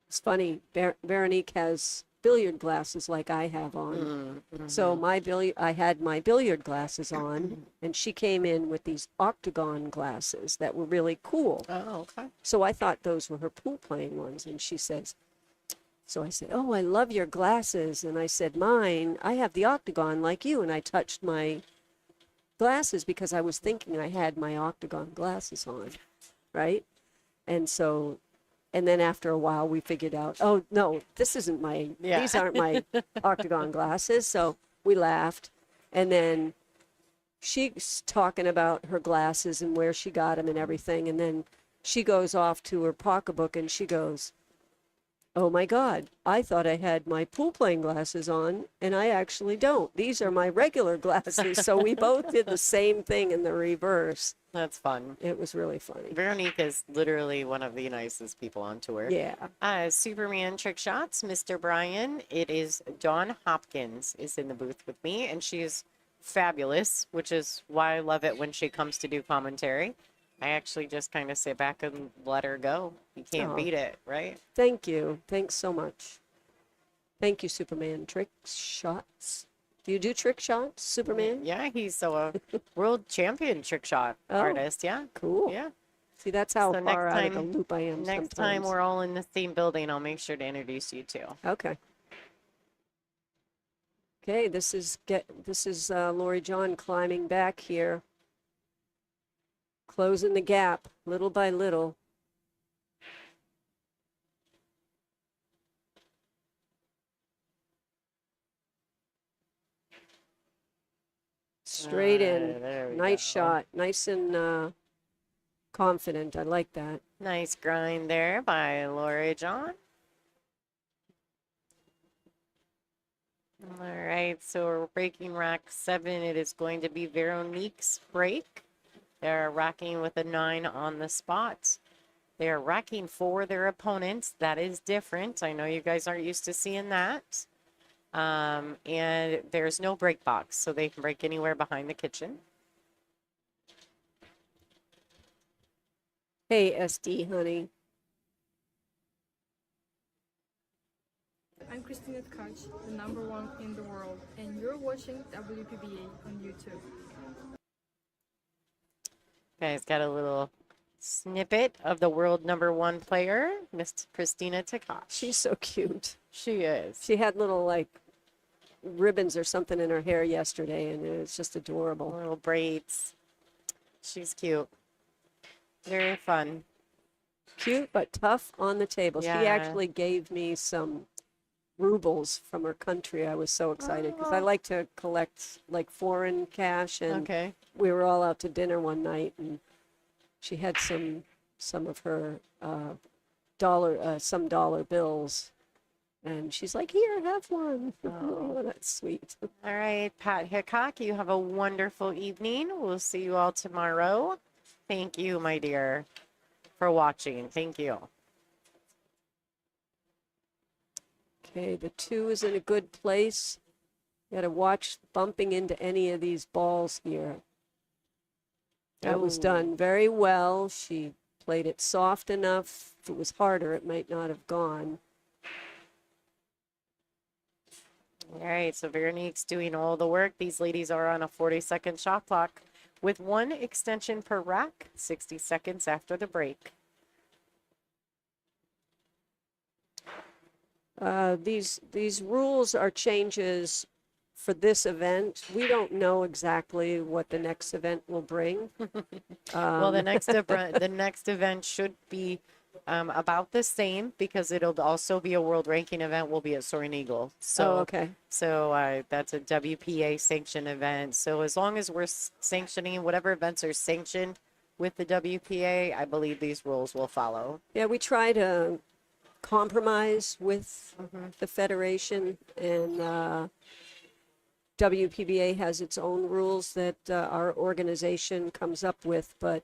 It's funny, Veronique has billiard glasses like I have on. So I had my billiard glasses on, and she came in with these octagon glasses that were really cool. Oh, okay. So I thought those were her pool playing ones, and she says, so I said, "Oh, I love your glasses." And I said, "Mine, I have the octagon like you." And I touched my glasses because I was thinking I had my octagon glasses on, right? And so, and then after a while we figured out, oh no, these aren't my octagon glasses. So we laughed. And then she's talking about her glasses and where she got them and everything. And then she goes off to her pocketbook and she goes, "Oh my God, I thought I had my pool playing glasses on, and I actually don't. These are my regular glasses." So we both did the same thing in the reverse. That's fun. It was really funny. Veronique is literally one of the nicest people on tour. Yeah. Superman Trick Shots, Mr. Brian. It is Dawn Hopkins is in the booth with me, and she's fabulous, which is why I love it when she comes to do commentary. I actually just kind of sit back and let her go. You can't beat it, right? Thank you. Thanks so much. Thank you, Superman. Trick shots. Do you do trick shots, Superman? Yeah, he's a world champion trick shot artist. Yeah. Cool. Yeah. See, that's how So far next out of the time, loop I am next time sometimes. we're all in the same building, I'll make sure to introduce you to. Okay. Okay, this is Loreejon climbing back here, closing the gap little by little. Straight in. There we Nice go. shot. Nice and confident. I like that. Nice grind there by Loreejon. All right, so we're breaking rack 7. It is going to be Veronique's break. They're racking with a 9 on the spot. They're racking for their opponents. That is different. I know you guys aren't used to seeing that. And there's no break box, so they can break anywhere behind the kitchen. Hey, SD, honey. I'm Christina Tpke, the #1 in the world, and you're watching WPBA on YouTube. Guys, got a little snippet of the world #1 player, Miss Christina Tpke. She's so cute. She is. She had little, like, ribbons or something in her hair yesterday, and it was just adorable. Little braids. She's cute. Very fun. Cute, but tough on the table. Yeah. She actually gave me some rubles from her country. I was so excited because I like to collect, like, foreign cash, and Okay. we were all out to dinner one night, and she had some of her some dollar bills, and she's like, "Here, have one." Oh, that's sweet. All right, Pat Hickok, you have a wonderful evening. We'll see you all tomorrow. Thank you, my dear, for watching. Thank you. Okay, the 2 is in a good place. You got to watch bumping into any of these balls here. That was Ooh. done very well. She played it soft enough. If it was harder, it might not have gone. All right, so Veronique's doing all the work. These ladies are on a 40-second shot clock with 1 extension per rack, 60 seconds after the break. These rules are changes for this event. We don't know exactly what the next event will bring. Well, the next event should be about the same because it'll also be a world ranking event. Will be at Soaring Eagle. So, okay. So that's a WPA sanctioned event. So as long as we're sanctioning whatever events are sanctioned with the WPA, I believe these rules will follow. Yeah, we try to compromise with the federation, and WPBA has its own rules that our organization comes up with, but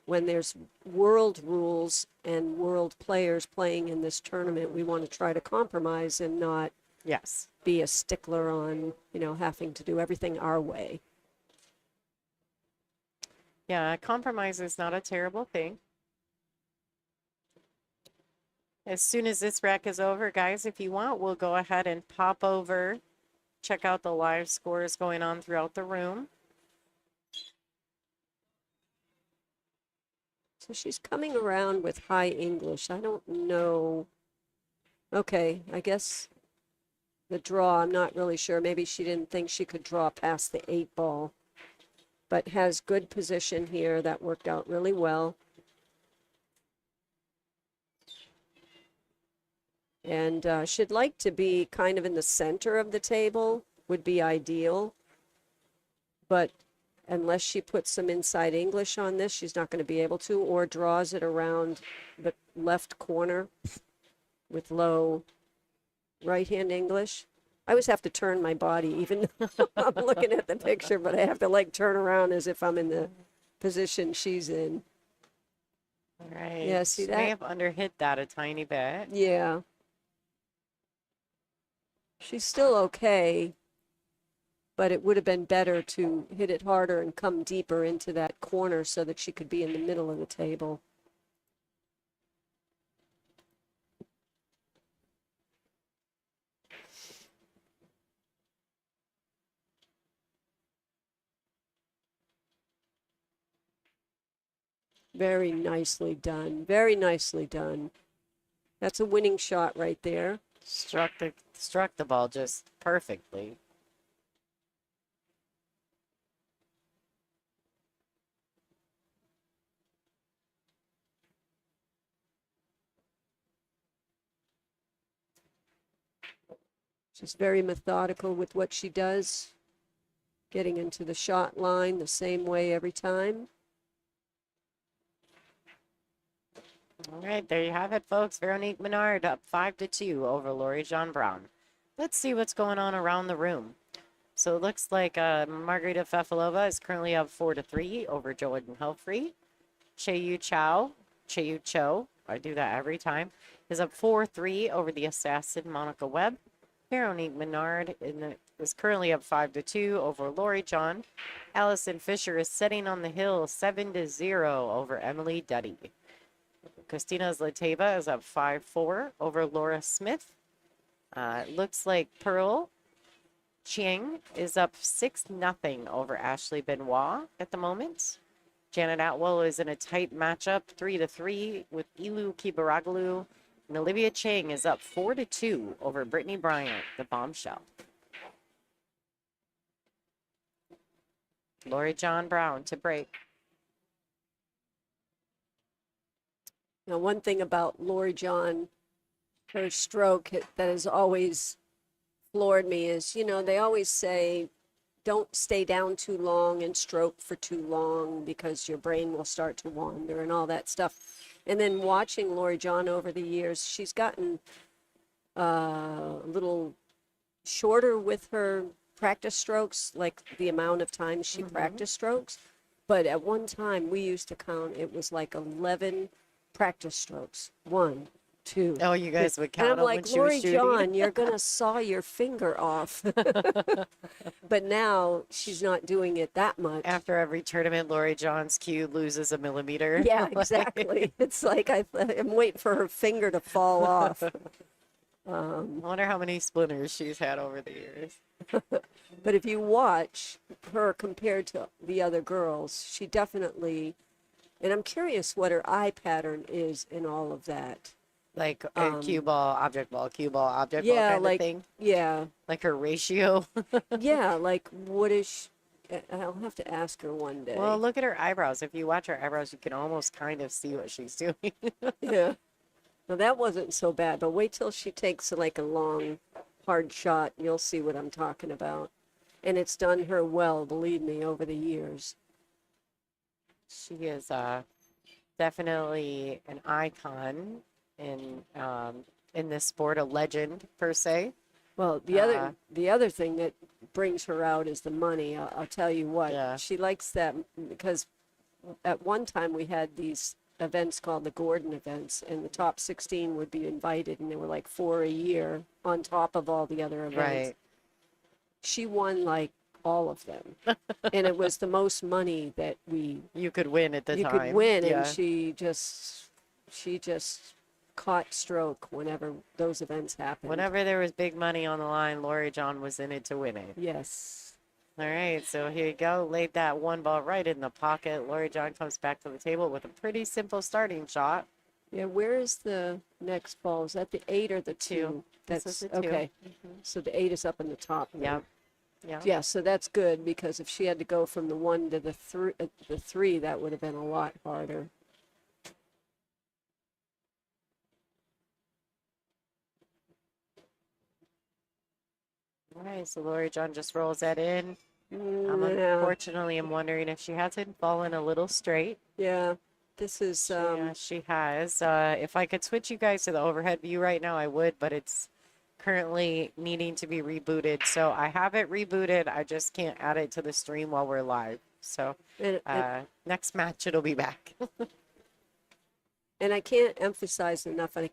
when there's world rules and world players playing in this tournament, we want to try to compromise and not Yes. be a stickler on, having to do everything our way. Yeah, compromise is not a terrible thing. As soon as this rack is over, guys, if you want, we'll go ahead and pop over, check out the live scores going on throughout the room. So she's coming around with high English. I don't know. Okay, I guess the draw, I'm not really sure. Maybe she didn't think she could draw past the 8 ball, but has good position here. That worked out really well. And she'd like to be kind of in the center of the table, would be ideal. But unless she puts some inside English on this, she's not going to be able to, or draws it around the left corner with low right-hand English. I always have to turn my body, even though I'm looking at the picture, but I have to, like, turn around as if I'm in the position she's in. All right. Yeah, see that? May have underhit that a tiny bit. Yeah. She's still okay, but it would have been better to hit it harder and come deeper into that corner so that she could be in the middle of the table. Very nicely done. Very nicely done. That's a winning shot right there. Struck the ball just perfectly. She's very methodical with what she does, getting into the shot line the same way every time. All right, there you have it, folks. Veronique Menard up 5-2 over Loreejon Brown. Let's see what's going on around the room. So it looks like Margarita Fefalova is currently up 4-3 over Jordan Helfrey. Cheyu Cho, I do that every time, is up 4-3 over the assassin Monica Webb. Veronique Menard is currently up 5-2 over Loreejon. Allison Fisher is setting on the hill 7-0 over Emily Duddy. Christina Zlateva is up 5-4 over Laura Smith. It looks like Pearl Chiang is up 6-0 over Ashley Benoit at the moment. Janet Atwell is in a tight matchup, 3-3 with Ilu Kibaragalu. And Olivia Chang is up 4-2 over Brittany Bryant, the bombshell. Loreejon Brown to break. Now, one thing about Loreejon, her stroke that has always floored me is, you know, they always say, don't stay down too long and stroke for too long because your brain will start to wander and all that stuff. And then watching Loreejon over the years, she's gotten a little shorter with her practice strokes, like the amount of times she practiced strokes. But at one time, we used to count, it was like 11 practice strokes. 1, 2. Oh, you guys would count and I'm them like, when she was shooting? Loreejon, you're going to saw your finger off. But now she's not doing it that much. After every tournament, Loreejon's cue loses a millimeter. Yeah, exactly. It's like I'm waiting for her finger to fall off. I wonder how many splinters she's had over the years. But if you watch her compared to the other girls, she definitely, and I'm curious what her eye pattern is in all of that. Like a cue ball, object ball, cue ball, object ball kind like, of thing? Yeah. Like her ratio? Yeah, like what is she, I'll have to ask her one day. Well, look at her eyebrows. If you watch her eyebrows, you can almost kind of see what she's doing. Yeah. Well, that wasn't so bad, but wait till she takes like a long, hard shot. You'll see what I'm talking about. And it's done her well, believe me, over the years. She is definitely an icon in this sport, a legend per se. Well, the other thing that brings her out is the money. I'll tell you what. Yeah. She likes that because at one time we had these events called the Gordon events, and the top 16 would be invited, and there were like 4 a year on top of all the other events. Right. She won like all of them, and it was the most money that you could win at the time. You could win, yeah. and she just caught stroke whenever those events happened. Whenever there was big money on the line, Loreejon was in it to win it. Yes. All right, so here you go. Laid that one ball right in the pocket. Loreejon comes back to the table with a pretty simple starting shot. Yeah, where is the next ball? Is that the 8 or the 2? This is the 2. Okay. So the 8 is up in the top. Yep. Yeah. Yeah, so that's good because if she had to go from the 1 to the 3, that would have been a lot harder. All right, so Loreejon just rolls that in. Yeah. Unfortunately, I'm wondering if she hasn't fallen a little straight. Yeah, this is... Yeah, she has. If I could switch you guys to the overhead view right now, I would, but it's currently needing to be rebooted. So I have it rebooted. I just can't add it to the stream while we're live. So next match, it'll be back. And I can't emphasize enough, and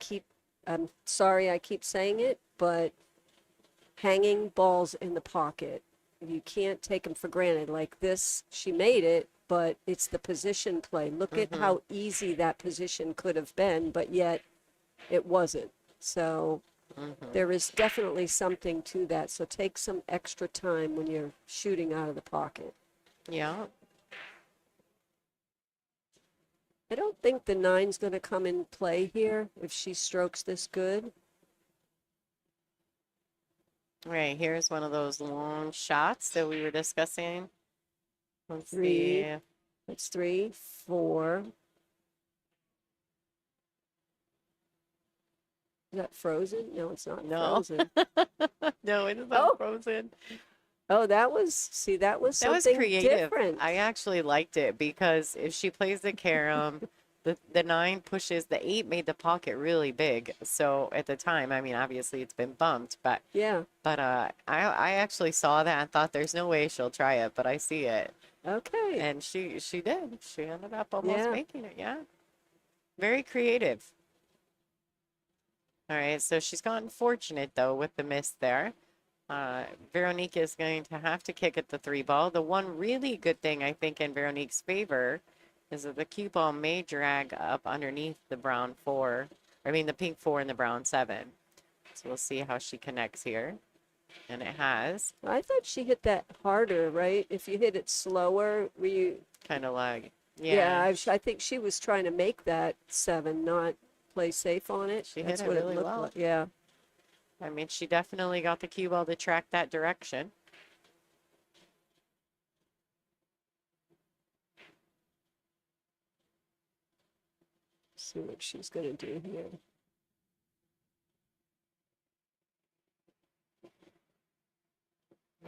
I'm sorry I keep saying it, but hanging balls in the pocket, you can't take them for granted. Like this, she made it, but it's the position play. Look at how easy that position could have been, but yet it wasn't. So there is definitely something to that. So take some extra time when you're shooting out of the pocket. Yeah. I don't think the 9's going to come in play here if she strokes this good. All right, here's one of those long shots that we were discussing. Let's 3. see. That's 3, 4. Is that frozen? No, it's not No. frozen. No, it is Oh. not frozen. Oh, that was, see, that was That was something creative. different. I actually liked it because if she plays the carom, the 9 pushes, the 8 made the pocket really big. So at the time, I mean, obviously it's been bumped, but Yeah. I actually saw that and thought there's no way she'll try it, but I see it. Okay. And she did. She ended up almost Yeah. making it. Yeah. Very creative. All right, so she's gotten fortunate though with the miss there. Veronique is going to have to kick at the 3 ball. The one really good thing I think in Veronique's favor is that the cue ball may drag up underneath the brown 4. I mean the pink 4 and the brown 7. So we'll see how she connects here. And it has. I thought she hit that harder, right? If you hit it slower, were you? Kind of like, Yeah, I think she was trying to make that 7, not play safe on it. She hit That's it what really it looked well. like. Yeah. I mean, she definitely got the cue ball to track that direction. See what she's going to do here.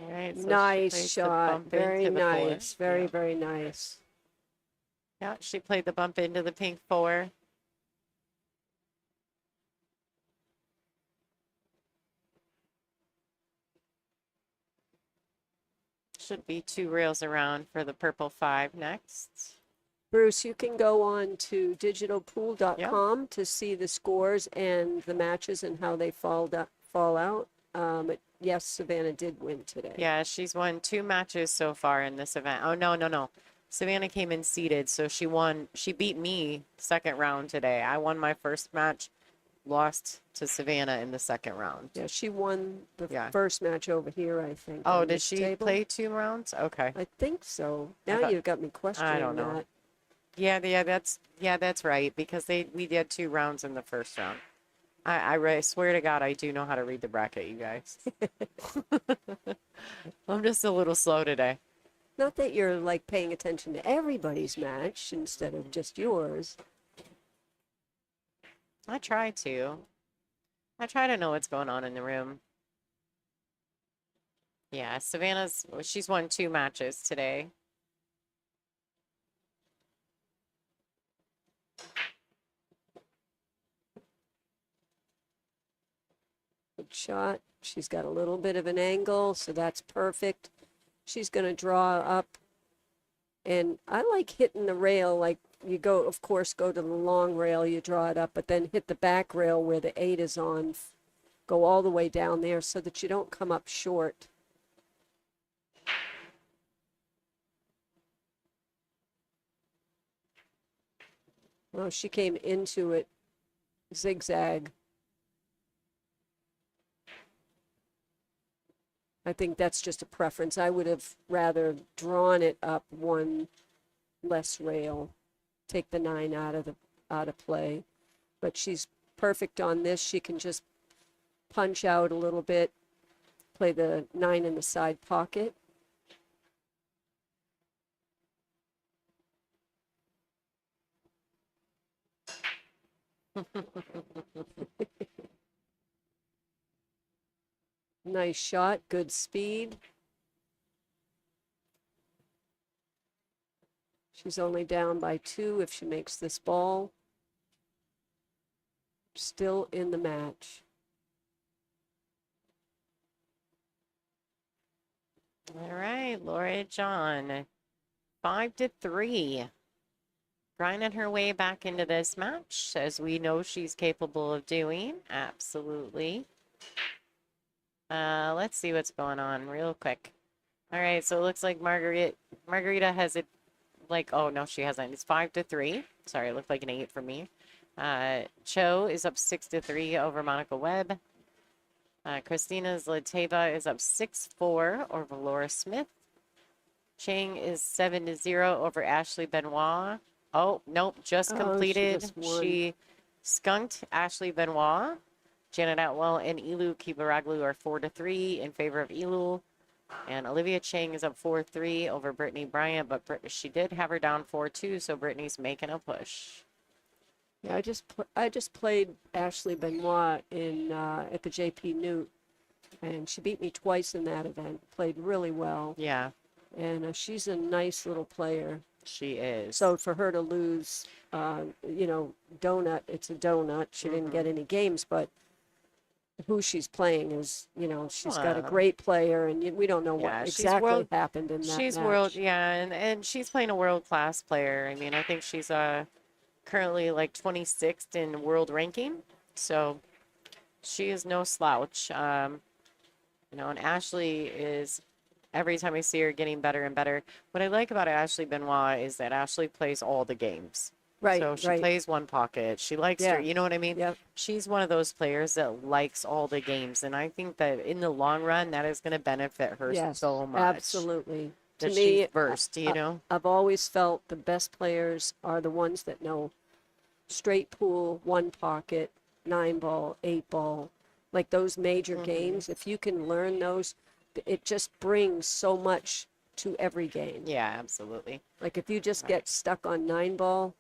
All right, so she Nice plays the shot. bump Very into the 4. nice. Very, Yeah. very nice. Yeah, she played the bump into the pink 4. Should be 2 rails around for the purple 5 next. Bruce, you can go on to digitalpool.com to see the scores and the matches and how they fall out. Yes, Savannah did win today. Yeah, she's won 2 matches so far in this event. Oh, no. Savannah came in seeded, so she won. She beat me second round today. I won my first match, lost to Savannah in the second round. Yeah, she won the Yeah. first match over here, I think. Oh, on did this she table. play 2 rounds? Okay. I think so. Now thought- you've got me questioning don't know. that. Yeah, that's right because we did 2 rounds in the first round. I swear to God, I do know how to read the bracket, you guys. I'm just a little slow today. Not that you're like paying attention to everybody's match instead of just yours. I try to. I try to know what's going on in the room. Yeah, she's won 2 matches today. Good shot. She's got a little bit of an angle, so that's perfect. She's going to draw up. And I like hitting the rail, like you go, of course, go to the long rail, you draw it up, but then hit the back rail where the 8 is on. Go all the way down there so that you don't come up short. Well, she came into it zigzag. I think that's just a preference. I would have rather drawn it up one less rail, take the 9 out of play. But she's perfect on this. She can just punch out a little bit, play the 9 in the side pocket. Nice shot, good speed. She's only down by 2 if she makes this ball. Still in the match. All right, Loreejon, 5-3. Grinding her way back into this match, as we know she's capable of doing. Absolutely. Let's see what's going on real quick. All right, so it looks like Margarita has it like, oh no, she hasn't. It's 5-3. Sorry, it looked like an 8 for me. Cho is up 6-3 over Monica Webb. Christina's Lateva is up 6-4 over Laura Smith. Chang is 7-0 over Ashley Benoit. Oh, nope, just Oh, she completed. just won. She skunked Ashley Benoit. Janet Atwell and Elu Kibaraglu are 4-3 in favor of Elu. And Olivia Chang is up 4-3 over Brittany Bryant, but she did have her down 4-2, so Brittany's making a push. Yeah, I just played Ashley Benoit in at the JP Newt, and she beat me twice in that event. Played really well, Yeah, and she's a nice little player. she is. So for her to lose, donut, it's a donut. She didn't get any games, but who she's playing is, she's got a great player, and we don't know what exactly happened in that She's match. and she's playing a world-class player. I mean, I think she's currently like 26th in world ranking, so she is no slouch. And Ashley is, every time I see her, getting better and better. What I like about Ashley Benoit is that Ashley plays all the games. Right, So she right. plays one pocket. She likes her, you know what I mean? Yep. She's one of those players that likes all the games. And I think that in the long run, that is going to benefit her Yes, so much. absolutely. That To me, she's versed, you know? I've always felt the best players are the ones that know straight pool, one pocket, 9-ball, 8-ball, like those major games. If you can learn those, it just brings so much to every game. Yeah, absolutely. Like if you just get stuck on 9-ball,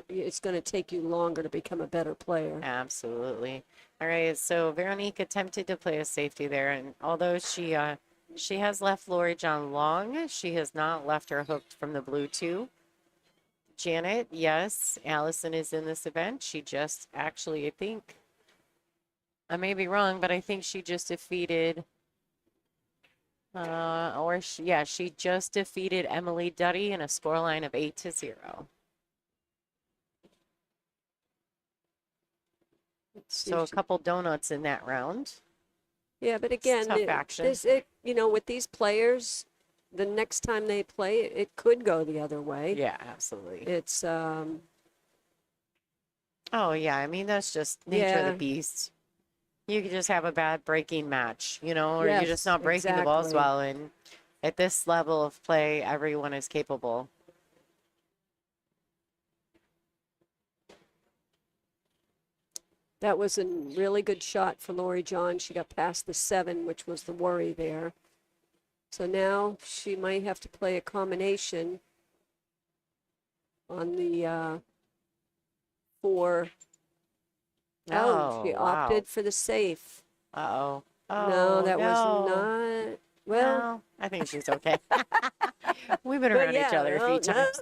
it's going to take you longer to become a better player. Absolutely. All right, so Veronique attempted to play a safety there, and although she has left Loreejon long, she has not left her hooked from the blue two. Janet, yes, Allison is in this event. She just actually, I think, I may be wrong, but I think she just defeated, she just defeated Emily Duddy in a scoreline of 8-0. So a couple donuts in that round. Yeah, but again, tough action. With these players, the next time they play, it could go the other way. Yeah, absolutely. It's Oh yeah, I mean that's just nature of the beast. You could just have a bad breaking match, or you're just not breaking the balls well. And at this level of play, everyone is capable. That was a really good shot for Loreejon. She got past the 7, which was the worry there. So now she might have to play a combination on the 4. Oh, she opted for the safe. Uh-oh. Oh, no, that was not. Well, no, I think she's okay. We've been around each other a few times.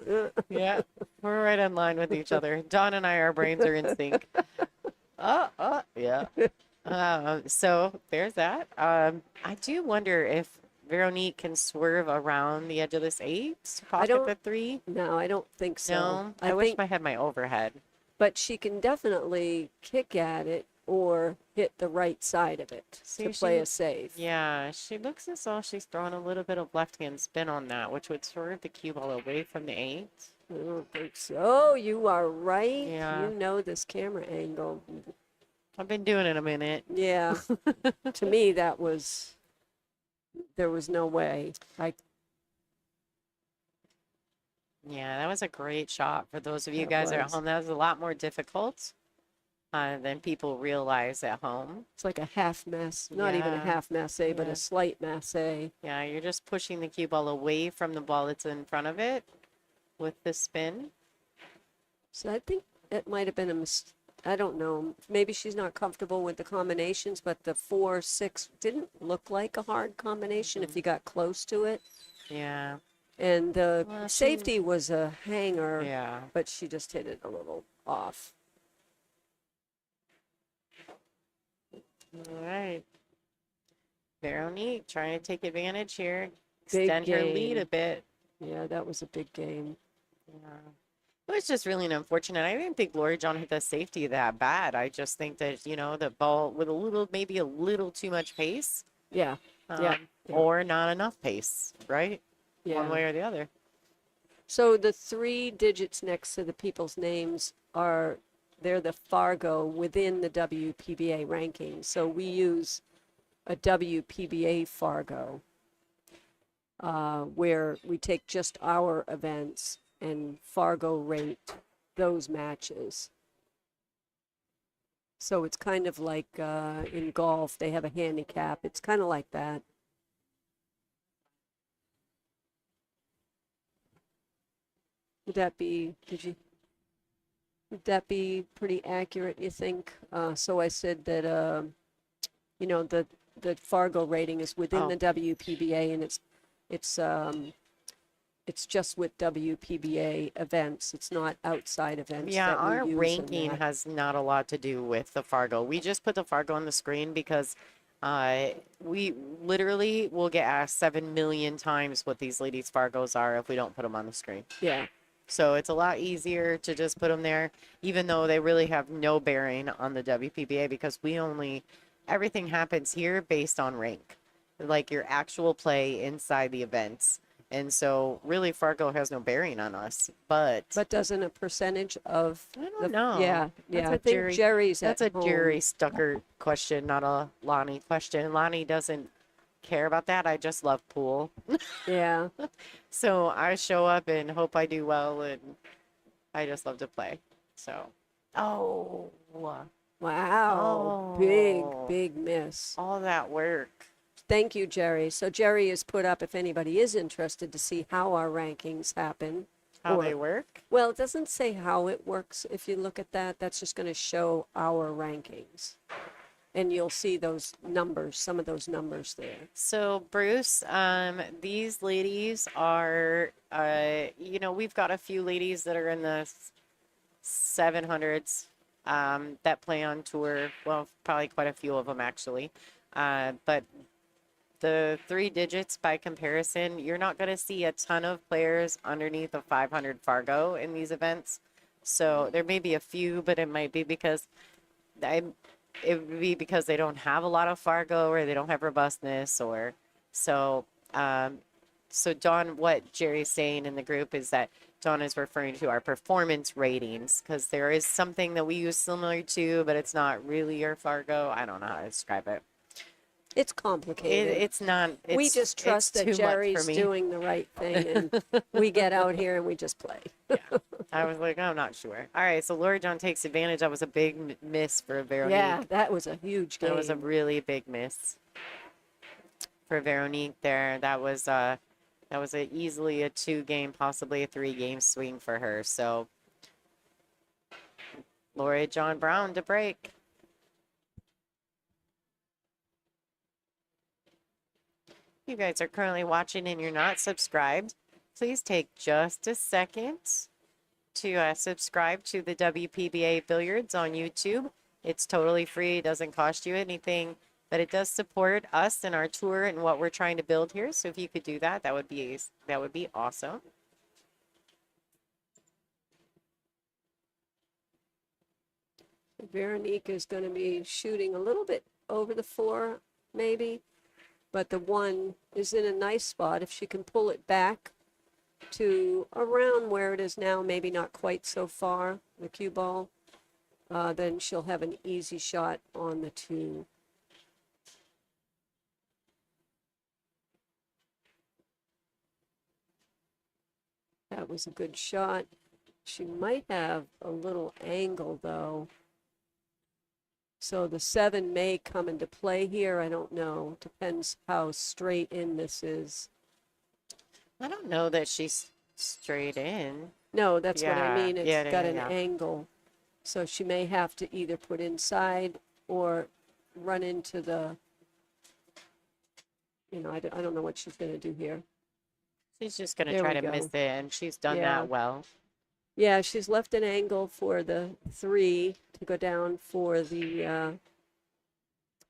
Yeah, we're right in line with each other. Dawn and our brains are in sync. Yeah. So there's that. I do wonder if Veronique can swerve around the edge of this 8 to pocket the 3. No, I don't think so. No, I wish I had my overhead. But she can definitely kick at it or hit the right side of it to play a safe. Yeah, she looks as though she's throwing a little bit of left-hand spin on that, which would swerve the cue ball away from the 8. I don't think so. You are right. Yeah. You know this camera angle. I've been doing it a minute. Yeah. To me, there was no way. Yeah, that was a great shot for those of you guys that are at home. That was a lot more difficult than people realize at home. It's like a half mass, not even a half masse, but a slight masse. Yeah, you're just pushing the cue ball away from the ball that's in front of it with the spin. So I think it might have been a mistake. I don't know. Maybe she's not comfortable with the combinations, but the 4-6 didn't look like a hard combination if you got close to it. Yeah. And the safety was a hanger, Yeah. but she just hit it a little off. All right. Veronique trying to take advantage here. Big Extend her lead game. a bit. Yeah, that was a big game. Yeah. It was just really unfortunate. I didn't think Loreejon hit the safety that bad. I just think that, the ball with maybe a little too much pace. Yeah. Or not enough pace, right? Yeah. One way or the other. So the 3 digits next to the people's names they're the Fargo within the WPBA ranking. So we use a WPBA Fargo where we take just our events. and Fargo rate those matches. So it's kind of like in golf, they have a handicap. It's kind of like that. Would that be, would that be pretty accurate, you think? So I said that, you know, the Fargo rating is within the WPBA, and it's just with WPBA events. It's not outside events. Yeah, that we our use in ranking that. has not a lot to do with the Fargo. We just put the Fargo on the screen because we literally will get asked 7 million times what these ladies' Fargos are if we don't put them on the screen. Yeah. So it's a lot easier to just put them there, even though they really have no bearing on the WPBA because everything happens here based on rank, like your actual play inside the events. And so really Fargo has no bearing on us, but doesn't a percentage of I don't know. Yeah, That's I a think Jerry's That's at a home. Jerry Stucker question, not a Lonnie question. Lonnie doesn't care about that. I just love pool. Yeah. So I show up and hope I do well, and I just love to play. So, oh, Wow. Oh. Big miss. all that work. Thank you, Jerry. So Jerry has put up, if anybody is interested to see how our rankings happen. How or- they work? Well, it doesn't say how it works. If you look at that, that's just going to show our rankings. And you'll see those numbers, some of those numbers there. So, Bruce, these ladies are, we've got a few ladies that are in the 700s that play on tour. Well, probably quite a few of them, actually. But the 3 digits by comparison, you're not going to see a ton of players underneath a 500 Fargo in these events. So there may be a few, but it might be because it would be because they don't have a lot of Fargo or they don't have robustness or so. So Dawn, what Jerry's saying in the group is that Dawn is referring to our performance ratings because there is something that we use similar to, but it's not really your Fargo. I don't know how to describe it. It's complicated. It's not. We just trust that Jerry's doing the right thing, and we get out here and we just play. I was like, I'm not sure. All right, so Loreejon takes advantage. That was a big miss for Veronique. Yeah, that was a huge game. That was a really big miss for Veronique there. That was easily a 2-game, possibly a 3-game swing for her. So Loreejon Brown to break. You guys are currently watching and you're not subscribed. Please take just a second to subscribe to the WPBA Billiards on YouTube. It's totally free. It doesn't cost you anything, but it does support us and our tour and what we're trying to build here. So if you could do that, that would be awesome. Veronique is going to be shooting a little bit over the 4, maybe. But the 1 is in a nice spot. If she can pull it back to around where it is now, maybe not quite so far, the cue ball, then she'll have an easy shot on the 2. That was a good shot. She might have a little angle, though. So the 7 may come into play here. I don't know. Depends how straight in this is. I don't know that she's straight in. No, that's what I mean. It's got an yeah. angle. So she may have to either put inside or run into the, I don't know what she's going to do here. She's just going to There try we to go. miss it, and she's done Yeah. that well. Yeah, she's left an angle for the 3 to go down for the,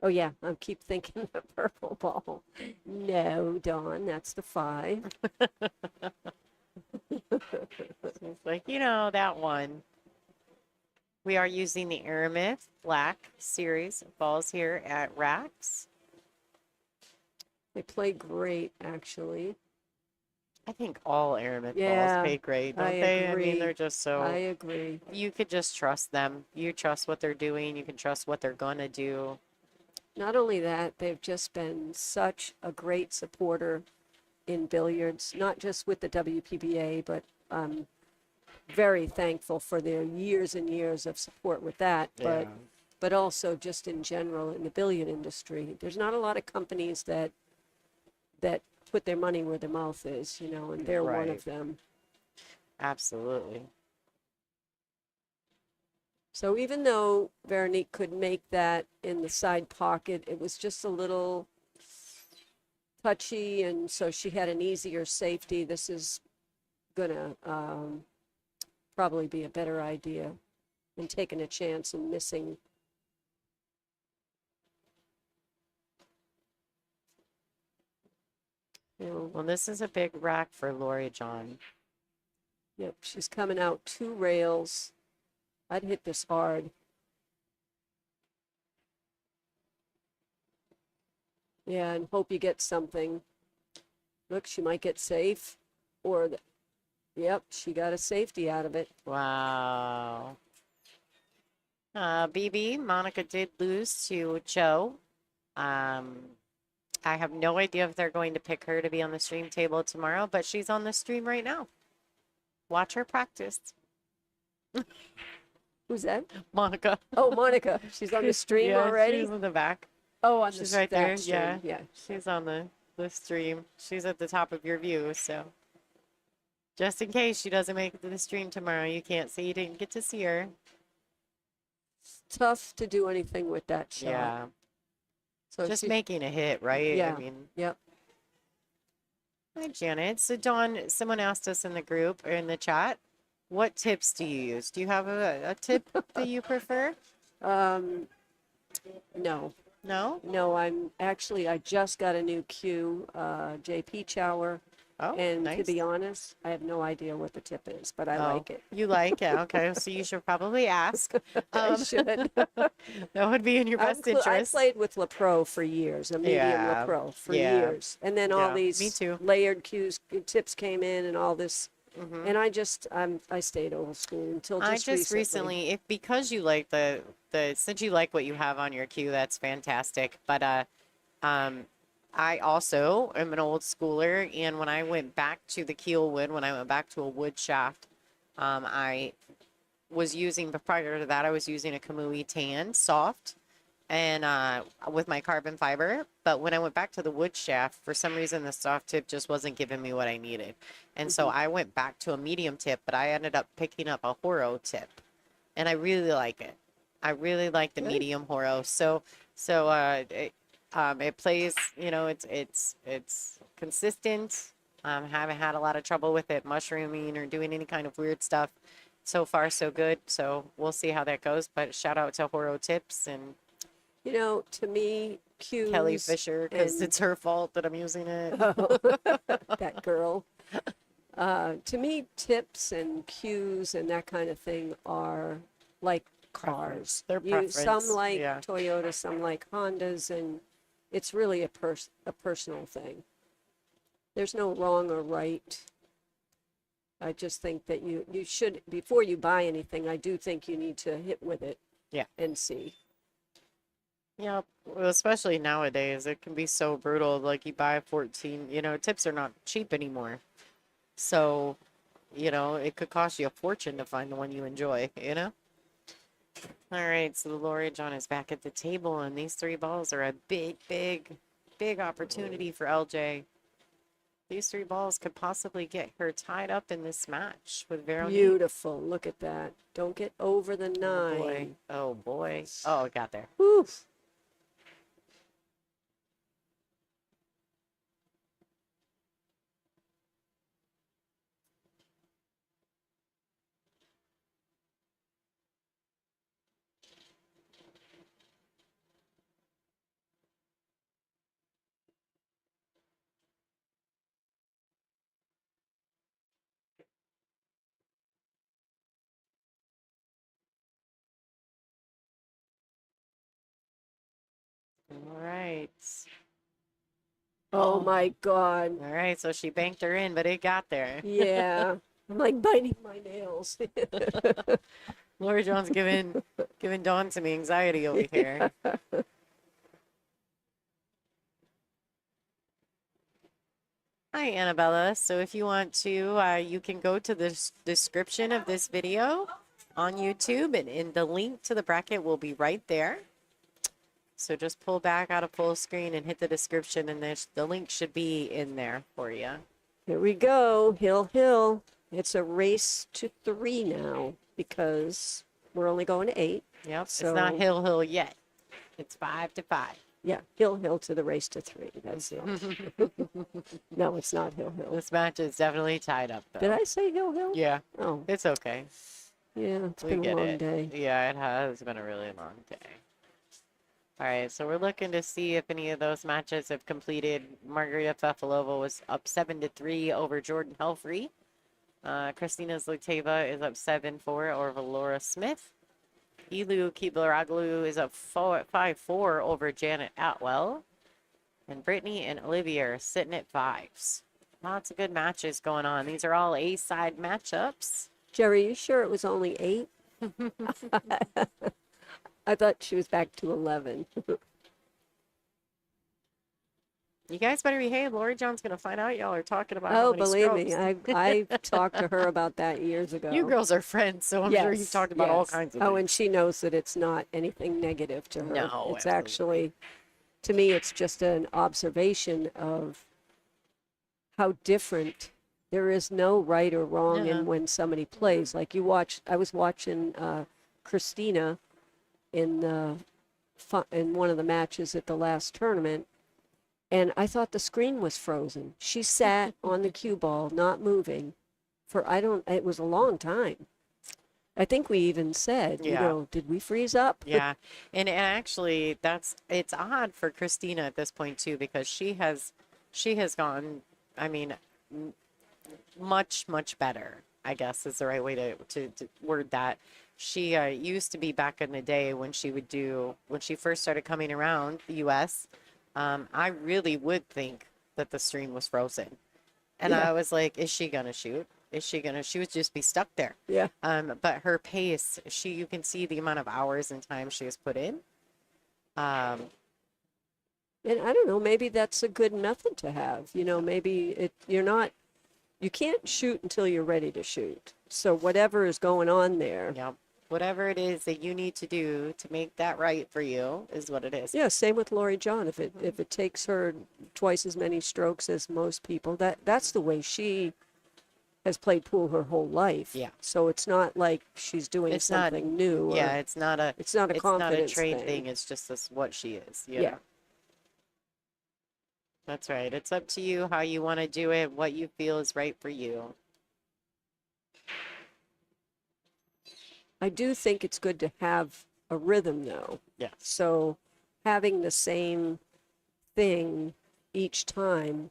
oh yeah, I keep thinking the purple ball. No, Dawn, that's the 5. It's like, that one. We are using the Aramith Black Series balls here at Raxx. They play great, actually. I think all Aramith Yeah, balls play great, don't I they? I agree. mean, they're just so... I agree. You could just trust them. You trust what they're doing. You can trust what they're going to do. Not only that, they've just been such a great supporter in billiards, not just with the WPBA, but very thankful for their years and years of support with that. But also just in general in the billiard industry, there's not a lot of companies that put their money where their mouth is, you know, and they're one of them. Absolutely. So even though Veronique could make that in the side pocket, it was just a little touchy, and so she had an easier safety. This is gonna probably be a better idea than taking a chance and missing. You know, Well, this is a big rack for Loreejon. yep, she's coming out 2 rails. I'd hit this hard. Yeah, and hope you get something. Look, she might get safe, or yep, she got a safety out of it. Wow. BB, Monica did lose to Joe. I have no idea if they're going to pick her to be on the stream table tomorrow, but she's on the stream right now. Watch her practice. Who's that? Monica. Oh, Monica. She's on the stream already? She's in the back. Oh, on She's the right there. stream. Yeah. Yeah. She's on the stream. She's at the top of your view, so just in case she doesn't make it to the stream tomorrow, you can't see, you didn't get to see her. It's tough to do anything with that shot. Yeah. So Just she, making a hit, right? Yeah. I mean, Yep. hi, Janet. So, Dawn, someone asked us in the group or in the chat, what tips do you use? Do you have a tip that you prefer? No. No? No, I just got a new cue, JP Chower. Oh, And nice. to be honest, I have no idea what the tip is, but I like it. You like it? Okay, so you should probably ask. I should. That would be in your best interest. I played with LaPro for years, a medium Yeah, LaPro for yeah. years. And then all Yeah, these me too. layered cues, tips came in and all this. Mhm. And I stayed old school until just I just recently, if because you like the since you like what you have on your queue, that's fantastic. But I also am an old schooler, and when I went back to the keel wood, when I went back to a wood shaft, I was using, but prior to that, I was using a Kamui tan soft, and with my carbon fiber. But when I went back to the wood shaft, for some reason, the soft tip just wasn't giving me what I needed, and so I went back to a medium tip. But I ended up picking up a Horo tip, and I really like it. I really like the medium Horo. So it plays, you know, it's consistent. Haven't had a lot of trouble with it mushrooming or doing any kind of weird stuff. So far, so good. So we'll see how that goes. But shout out to Horo Tips and You know, to me, cues. Kelly Fisher, because and- it's her fault that I'm using it. That girl. To me, tips and cues and that kind of thing are like cars. They're preference, Some like yeah. Toyota, some like Hondas, and it's really a personal thing. There's no wrong or right. I just think that you should, before you buy anything, I do think you need to hit with it. Yeah. And see. Yeah, well, especially nowadays, it can be so brutal. Like you buy 14, you know, tips are not cheap anymore. So, you know, it could cost you a fortune to find the one you enjoy, you know? All right, so the Loreejon is back at the table, and these 3 balls are a big, big, big opportunity for LJ. These 3 balls could possibly get her tied up in this match with Vero. Beautiful. Look at that. Don't get over the 9. Oh boy. Oh boy. Oh, it got there. Whew. All right. Oh my God. All right, so she banked her in, but it got there. Yeah. I'm like biting my nails. Loreejon's giving Dawn some anxiety over here. Hi, Annabella. So if you want to, you can go to the description of this video on YouTube, and the link to the bracket will be right there. So just pull back out of full screen and hit the description, and the link should be in there for you. Here we go. Hill, hill. It's a race to 3 now because we're only going to 8. Yep. So, it's not hill, hill yet. It's 5 to 5. Yeah, hill, hill to the race to 3. That's it. No, it's not hill, hill. This match is definitely tied up, though. Did I say hill, hill? Yeah. Oh, It's okay. yeah, it's We been a get long it. day. Yeah, it has been a really long day. All right, so we're looking to see if any of those matches have completed. Margarita Fefalova was up 7-3 over Jordan Helfrey. Christina Zliteva is up 7-4 over Laura Smith. Ilu Kiblaroglu is up 5-4 over Janet Atwell. And Brittany and Olivia are sitting at 5s. Lots of good matches going on. These are all A-side matchups. Jerry, you sure it was only 8? I thought she was back to 11. You guys better behave. Loreejon's going to find out y'all are talking about Oh, how many believe me, strokes. I talked to her about that years ago. You girls are friends, so I'm sure you've talked about all kinds of Oh, things. and she knows that it's not anything negative to her. No, it's absolutely. actually, to me, it's just an observation of how different. There is no right or wrong in when somebody plays. Like I was watching Christina in one of the matches at the last tournament, and I thought the screen was frozen. She sat on the cue ball, not moving, for it was a long time. I think we even said, did we freeze up? Yeah, and actually, it's odd for Christina at this point too, because she has gone. I mean, much better, I guess is the right way to word that. She used to be back in the day when she first started coming around the U.S. I really would think that the stream was frozen. And I was like, is she going to shoot? She would just be stuck there. Yeah. But her pace, you can see the amount of hours and time she has put in. And I don't know, maybe that's a good method to have. Maybe you can't shoot until you're ready to shoot. So whatever is going on there. Yeah. Whatever it is that you need to do to make that right for you is what it is. Yeah, same with Loreejon. If it takes her twice as many strokes as most people, that's the way she has played pool her whole life. Yeah. So it's not like she's doing something new. Yeah, it's not a confidence trade thing. It's just what she is. Yeah. That's right. It's up to you how you want to do it, what you feel is right for you. I do think it's good to have a rhythm, though. Yeah. So having the same thing each time,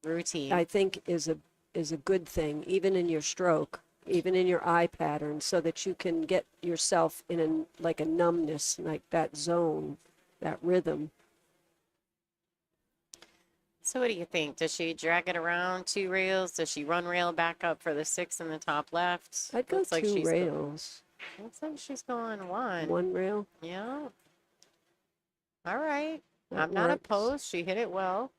routine, I think is a good thing, even in your stroke, even in your eye pattern, so that you can get yourself in a numbness, like that zone, that rhythm. So what do you think? Does she drag it around 2 rails? Does she run rail back up for the 6 in the top left? I'd go Looks like 2 rails. Looks like she's going 1. 1 rail? Yeah. All right. That I'm not works. opposed. She hit it well.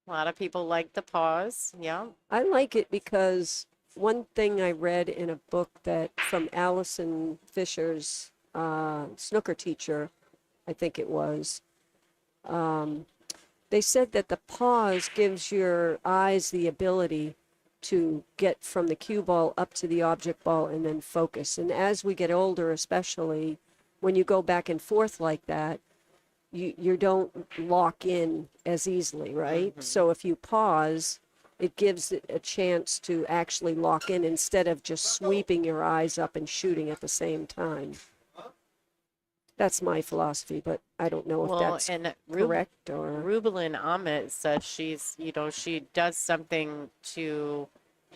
A lot of people like the pause. Yeah. I like it because one thing I read in a book from Allison Fisher's snooker teacher, I think it was, they said that the pause gives your eyes the ability to get from the cue ball up to the object ball and then focus. And as we get older, especially when you go back and forth like that, you don't lock in as easily, right? Mm-hmm. So if you pause, it gives it a chance to actually lock in instead of just sweeping your eyes up and shooting at the same time. That's my philosophy, but I don't know if that's correct or... Rubelin Ahmed says she does something to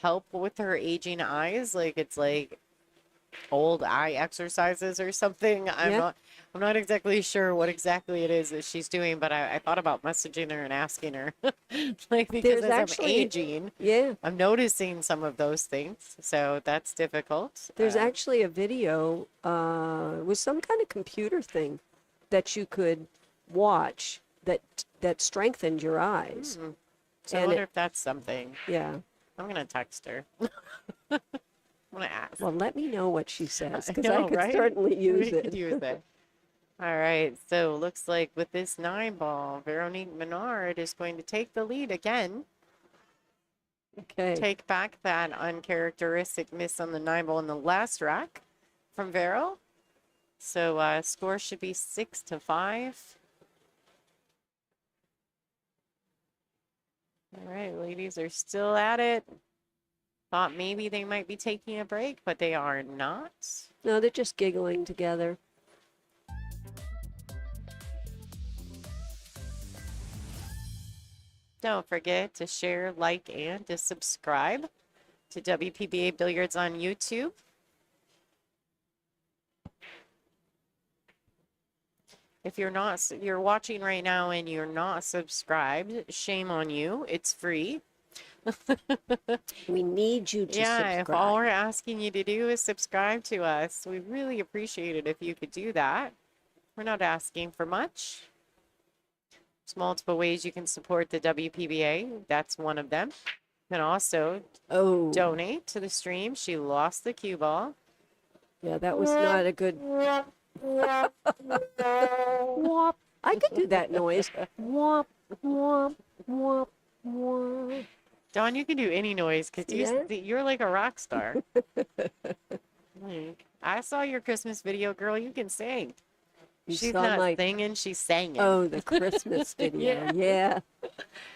help with her aging eyes. It's like old eye exercises or something. I'm not exactly sure what exactly it is that she's doing, but I thought about messaging her and asking her. Because as I'm aging, I'm noticing some of those things. So that's difficult. There's actually a video with some kind of computer thing that you could watch that strengthened your eyes. So I And wonder if that's something. yeah. I'm going to text her. I'm going to ask. Well, let me know what she says, I because I know, could right? certainly use We could it. use it. All right, so looks like with this 9-ball, Veronique Menard is going to take the lead again. Okay. Take back that uncharacteristic miss on the 9-ball in the last rack from Vero. So score should be 6-5. All right, ladies are still at it. Thought maybe they might be taking a break, but they are not. No, they're just giggling together. Don't forget to share, like, and to subscribe to WPBA Billiards on YouTube. If you're watching right now and you're not subscribed, shame on you. It's free. We need you to Yeah, subscribe. if all we're asking you to do is subscribe to us, we really appreciate it if you could do that. We're not asking for much. There's multiple ways you can support the WPBA. That's one of them. You can also donate to the stream. She lost the cue ball. Yeah, that was not a good. Womp. I could do that noise. Womp, womp, womp, womp. Dawn, you can do any noise because you're like a rock star. I saw your Christmas video, girl. You can sing. She's not singing, she's singing. Oh, the Christmas video. Yeah.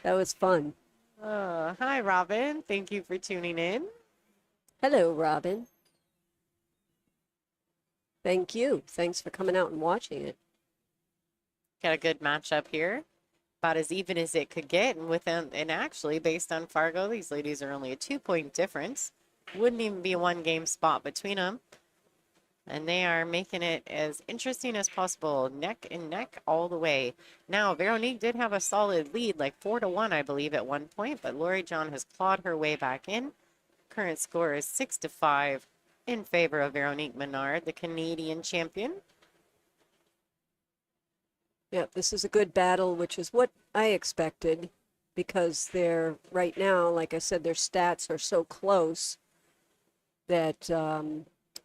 That was fun. Hi, Robin. Thank you for tuning in. Hello, Robin. Thank you. Thanks for coming out and watching it. Got a good matchup here. About as even as it could get. And actually, based on Fargo, these ladies are only a 2-point difference. Wouldn't even be a 1-game spot between them. And they are making it as interesting as possible, neck and neck all the way. Now, Veronique did have a solid lead, like 4-1, I believe, at one point, but Loreejon has clawed her way back in. Current score is 6-5 in favor of Veronique Menard, the Canadian champion. Yeah, this is a good battle, which is what I expected, because they're right now, like I said, their stats are so close that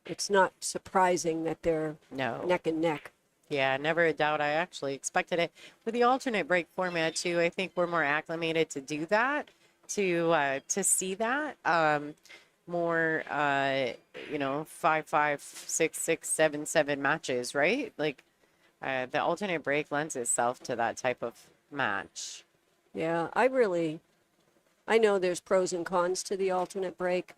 it's not surprising that they're neck and neck. Yeah, never a doubt. I actually expected it. With the alternate break format, too, I think we're more acclimated to do that, to see that. More, 5-5, 6-6, 7-7 matches, right? Like, the alternate break lends itself to that type of match. Yeah, I know there's pros and cons to the alternate break.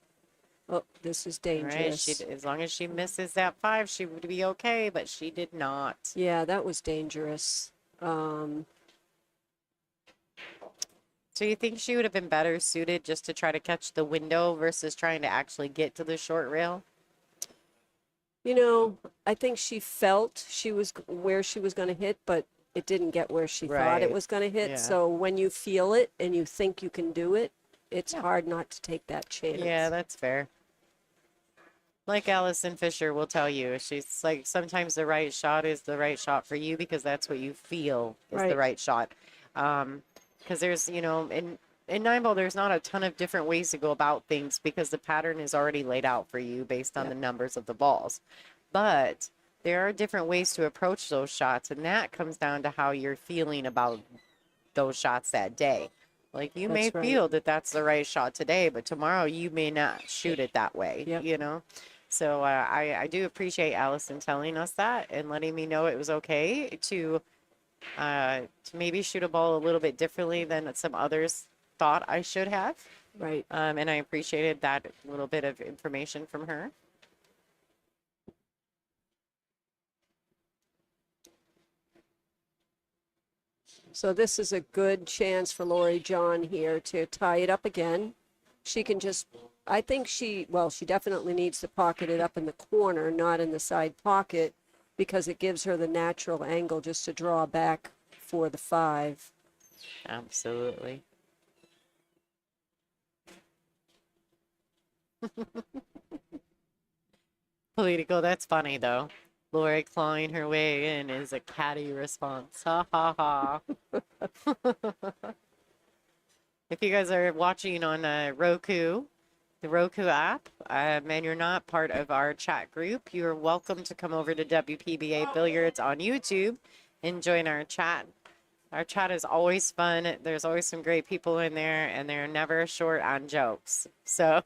Oh, this is dangerous. Right. As long as she misses that 5, she would be okay, but she did not. Yeah, that was dangerous. So you think she would have been better suited just to try to catch the window versus trying to actually get to the short rail? You know, I think she felt where she was going to hit, but it didn't get where she thought it was going to hit. Yeah. So when you feel it and you think you can do it, it's hard not to take that chance. Yeah, that's fair. Like Allison Fisher will tell you, she's like, sometimes the right shot is the right shot for you because that's what you feel is the right shot. Because there's, in 9-ball, there's not a ton of different ways to go about things because the pattern is already laid out for you based on the numbers of the balls. But there are different ways to approach those shots, and that comes down to how you're feeling about those shots that day. Like, you may feel that that's the right shot today, but tomorrow you may not shoot it that way, So I do appreciate Allison telling us that and letting me know it was okay to maybe shoot a ball a little bit differently than some others thought I should have. Right. And I appreciated that little bit of information from her. So this is a good chance for Loreejon here to tie it up again. She can I think she definitely needs to pocket it up in the corner, not in the side pocket, because it gives her the natural angle just to draw back for the 5. Absolutely. Political, that's funny though. Lori clawing her way in is a catty response. Ha ha ha. If you guys are watching on Roku, the Roku app, and you're not part of our chat group, you're welcome to come over to WPBA Billiards on YouTube and join our chat. Our chat is always fun. There's always some great people in there, and they're never short on jokes. So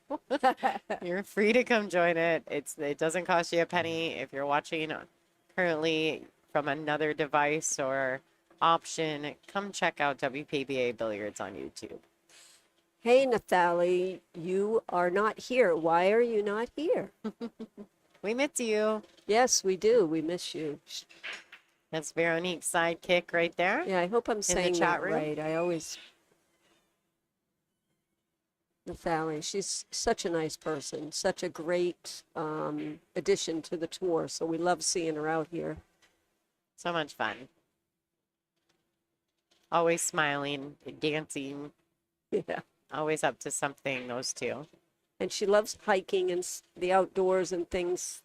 you're free to come join it. It doesn't cost you a penny. If you're watching currently from another device or option, come check out WPBA Billiards on YouTube. Hey, Nathalie, you are not here. Why are you not here? We miss you. Yes, we do. We miss you. That's Veronique's sidekick right there. Yeah, I hope I'm saying chat that room. right. I always... Nathalie, she's such a nice person, such a great addition to the tour, so we love seeing her out here. So much fun. Always smiling, dancing. Yeah. Always up to something, those two. And she loves hiking and the outdoors and things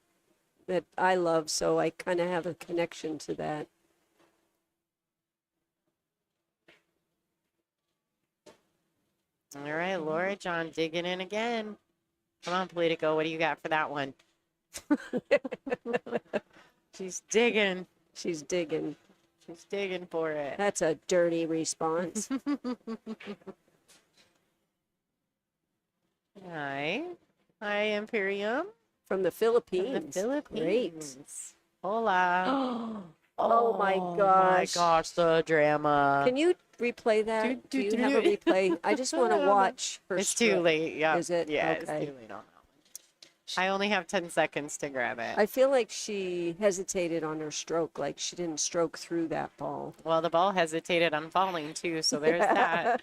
that I love, so I kind of have a connection to that. All right, Loreejon digging in again. Come on, Politico, what do you got for that one? She's digging. She's digging. She's digging for it. That's a dirty response. Hi. Hi, Imperium. From the From Philippines. the Philippines. Great. Hola. Oh my my gosh. gosh, the drama. Can you replay that? Do you have a replay? I just want to watch her It's too stroke. late. Yeah. Is it? Yeah, Okay. it's too late on that one. I only have 10 seconds to grab it. I feel like she hesitated on her stroke, like she didn't stroke through that ball. Well, the ball hesitated on falling too, so there's that.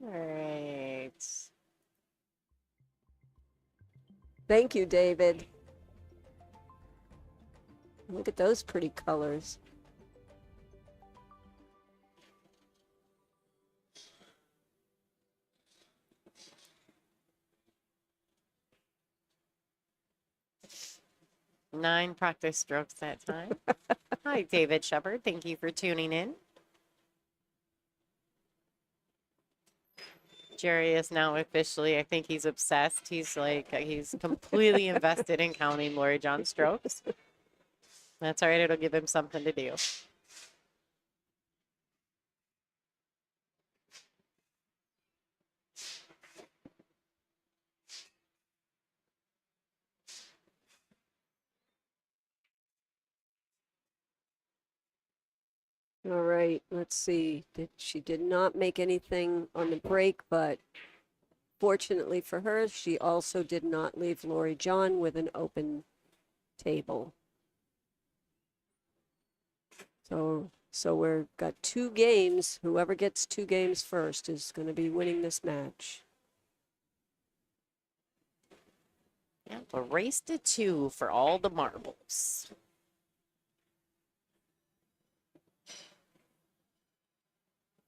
All right. Thank you, David. Look at those pretty colors. Nine practice strokes that time. Hi, David Shepard. Thank you for tuning in. Jerry is now officially, I think he's obsessed. He's completely invested in counting Loreejon's strokes. That's all right. It'll give him something to do. All right, let's see. She did not make anything on the break, but fortunately for her, she also did not leave Loreejon with an open table. So we're got 2 games. Whoever gets 2 games first is going to be winning this match. Yeah, a race to 2 for all the marbles.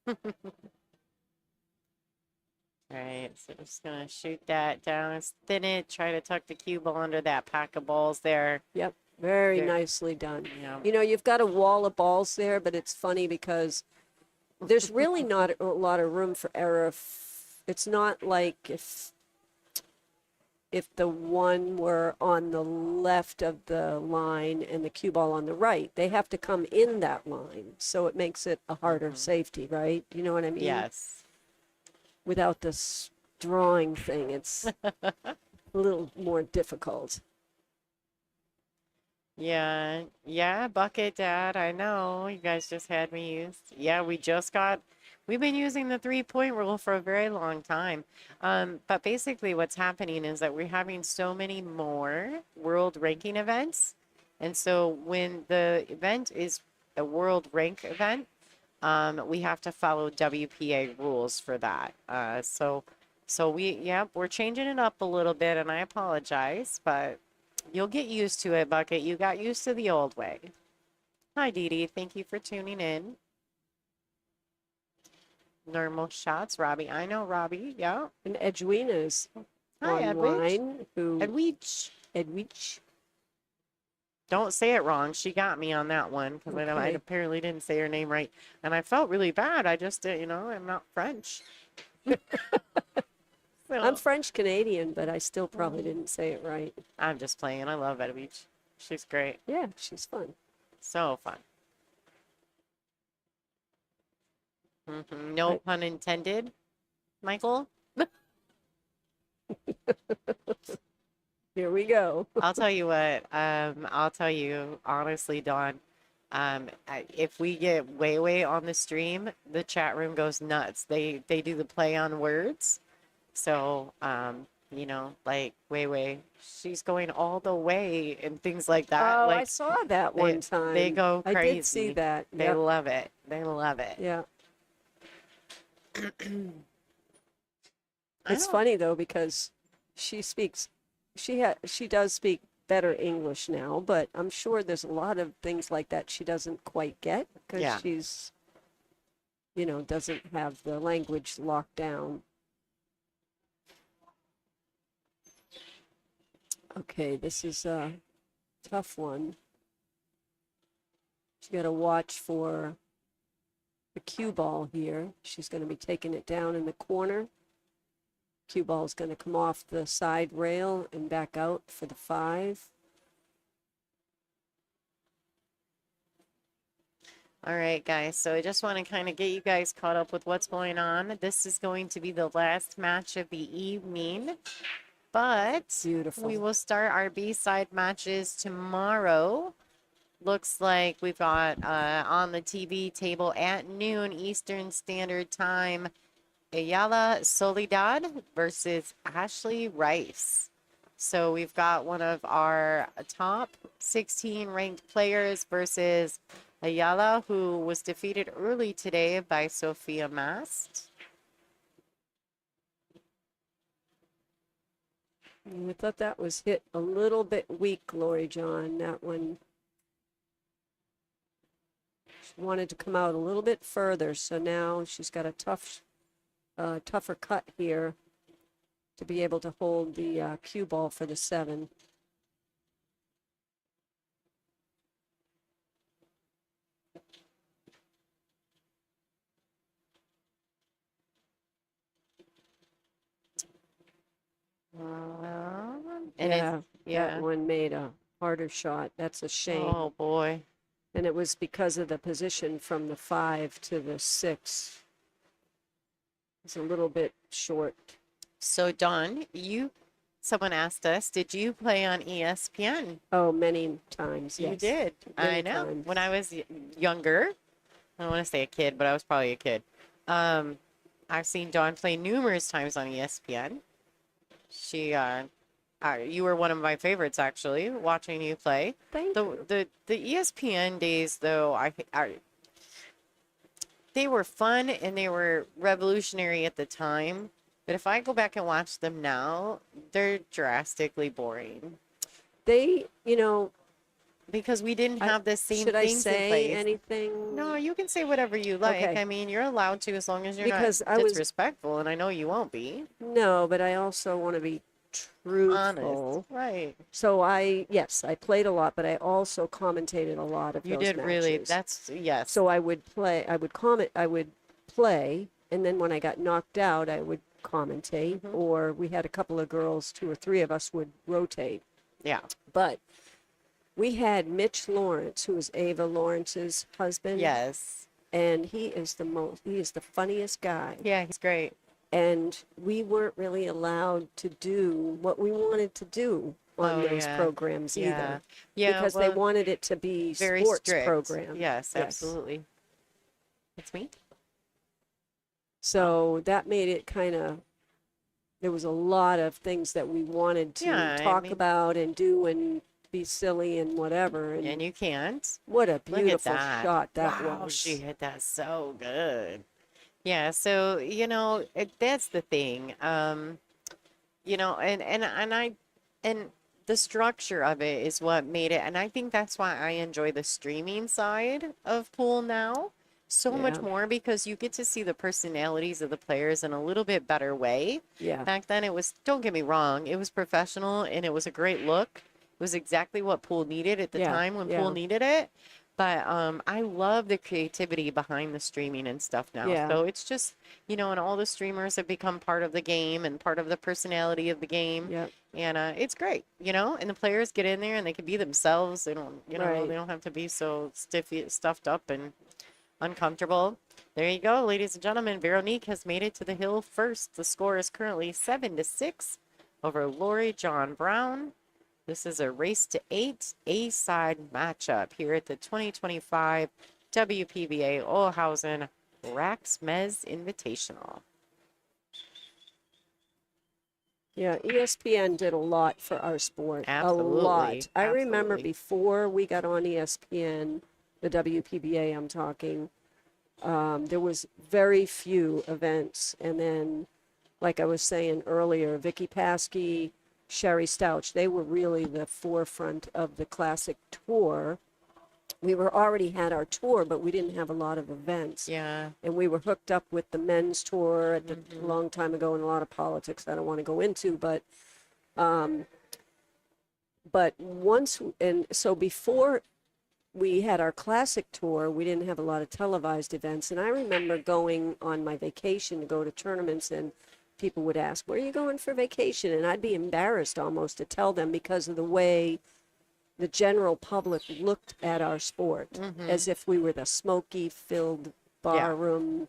All right, so just gonna shoot that down, spin it, try to tuck the cue ball under that pack of balls there. Yep, very There. nicely done. Yeah. You know, you've got a wall of balls there, but it's funny because there's really not a lot of room for error. It's not like if the one were on the left of the line and the cue ball on the right. They have to come in that line, so it makes it a harder safety, right? You know what I mean? Yes. Without this drawing thing, it's a little more difficult. Yeah, Bucket Dad, I know. You guys just had me used. Yeah, we've been using the 3-point rule for a very long time. But basically what's happening is that we're having so many more world ranking events. And so when the event is a world rank event, we have to follow WPA rules for that. So we're changing it up a little bit, and I apologize, but you'll get used to it, Bucket. You got used to the old way. Hi, Dee Dee. Thank you for tuning in. Normal shots, Robbie. I know Robbie. Yeah. And Edwina's Hi, online. Who Edwidge. Edwidge. Don't say it wrong. She got me on that one because I Okay. apparently didn't say her name right. And I felt really bad. I just, I'm not French. I'm So French Canadian, but I still probably didn't say it right. I'm just playing. I love Vero Beach. She's great. Yeah, she's fun. So fun. No Right. pun intended, Michael. Here we go. I'll tell you what. I'll tell you honestly, Dawn. If we get way on the stream, the chat room goes nuts. They do the play on words. So like way, she's going all the way and things like that. Oh, Like I saw that they one time. they go I crazy. did see that. They Yep. love it. They love it. Yeah. I It's don't- funny though because she does speak better English now, but I'm sure there's a lot of things like that she doesn't quite get because Yeah. she's doesn't have the language locked down. Okay, this is a tough one. She got to watch for the cue ball here. She's going to be taking it down in the corner. Cue ball is going to come off the side rail and back out for the 5. All right, guys. So I just want to kind of get you guys caught up with what's going on. This is going to be the last match of the evening, but Beautiful. we will start our B-side matches tomorrow. Looks like we've got on the TV table at noon Eastern Standard Time, Ayala Soledad versus Ashley Rice. So we've got one of our top 16 ranked players versus Ayala, who was defeated early today by Sophia Mast. I thought that was hit a little bit weak, Loreejon. That one. She wanted to come out a little bit further, so now she's got a tougher cut here to be able to hold the cue ball for the 7. And Yeah, yeah. that one made a harder shot. That's a shame. Oh boy. And it was because of the position from the 5 to the 6. It's a little bit short. So Dawn, someone asked us, did you play on ESPN? Oh, many times, yes. You did. Many I know. times. When I was younger, I don't want to say a kid, but I was probably a kid. I've seen Dawn play numerous times on ESPN. You were one of my favorites, actually, watching you play. Thank you. The ESPN days, though, they were fun and they were revolutionary at the time. But if I go back and watch them now, they're drastically boring. They, Because we didn't have the same should I things in say place. anything? No, you can say whatever you like. Okay. I mean, you're allowed to as long as you're Because not I was- disrespectful, and I know you won't be. No, but I also want to be truthful. Honest. Right. So I played a lot, but I also commentated a lot of You those did really. matches. Yes. So I would play, I would play, and then when I got knocked out, I would commentate, Mm-hmm. or we had a couple of girls, 2 or 3 of us would rotate. Yeah. But we had Mitch Lawrence, who is Ava Lawrence's husband. Yes. And he is the funniest guy. Yeah, he's great. And we weren't really allowed to do what we wanted to do on those programs either. Yeah. Because they wanted it to be very sports strict. program. Yes, absolutely. It's me. So that made it kind of, there was a lot of things that we wanted to Yeah, I talk mean- about and do and be silly and whatever. And And you can't. what a Look at beautiful that. shot that Wow, was. she hit that so good. Yeah, so that's the thing. And the structure of it is what made it, and I think that's why I enjoy the streaming side of pool now so much Yeah. more, because you get to see the personalities of the players in a little bit better way. Yeah. Back then it was, don't get me wrong, it was professional and it was a great look. was exactly what pool needed at the Yeah, time when yeah. pool needed it. But I love the creativity behind the streaming and stuff now. Yeah. So it's just, and all the streamers have become part of the game and part of the personality of the game. Yep. And it's great, and the players get in there and they can be themselves. They don't, Right. they don't have to be so stuffed up and uncomfortable. There you go, ladies and gentlemen. Veronique has made it to the hill first. The score is currently 7-6 over Loreejon Brown. This is a race to 8 A-side matchup here at the 2025 WPBA Olhausen Raxx Mezz Invitational. Yeah, ESPN did a lot for our sport. Absolutely. A lot. I remember Absolutely. before we got on ESPN, the WPBA I'm talking, there was very few events. And then, like I was saying earlier, Vicky Paskey, Sherry Stouch, they were really the forefront of the classic tour. We were already had our tour, but we didn't have a lot of events. Yeah. And we were hooked up with the men's tour at the long time ago, and a lot of politics I don't want to go into, but once, and so before we had our classic tour, we didn't have a lot of televised events. And I remember going on my vacation to go to tournaments, and people would ask, where are you going for vacation? And I'd be embarrassed almost to tell them because of the way the general public looked at our sport, as if we were the smoky filled bar room,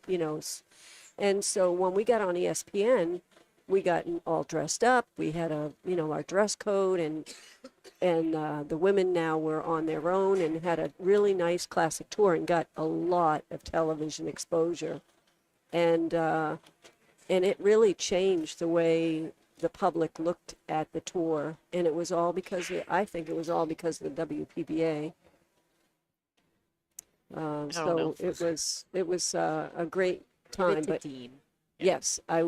And so when we got on ESPN, we got all dressed up. We had our dress code, and the women now were on their own and had a really nice classic tour and got a lot of television exposure. And it really changed the way the public looked at the tour. And it was all because, I think it was all because of the WPBA. So it was a great time. But yes, I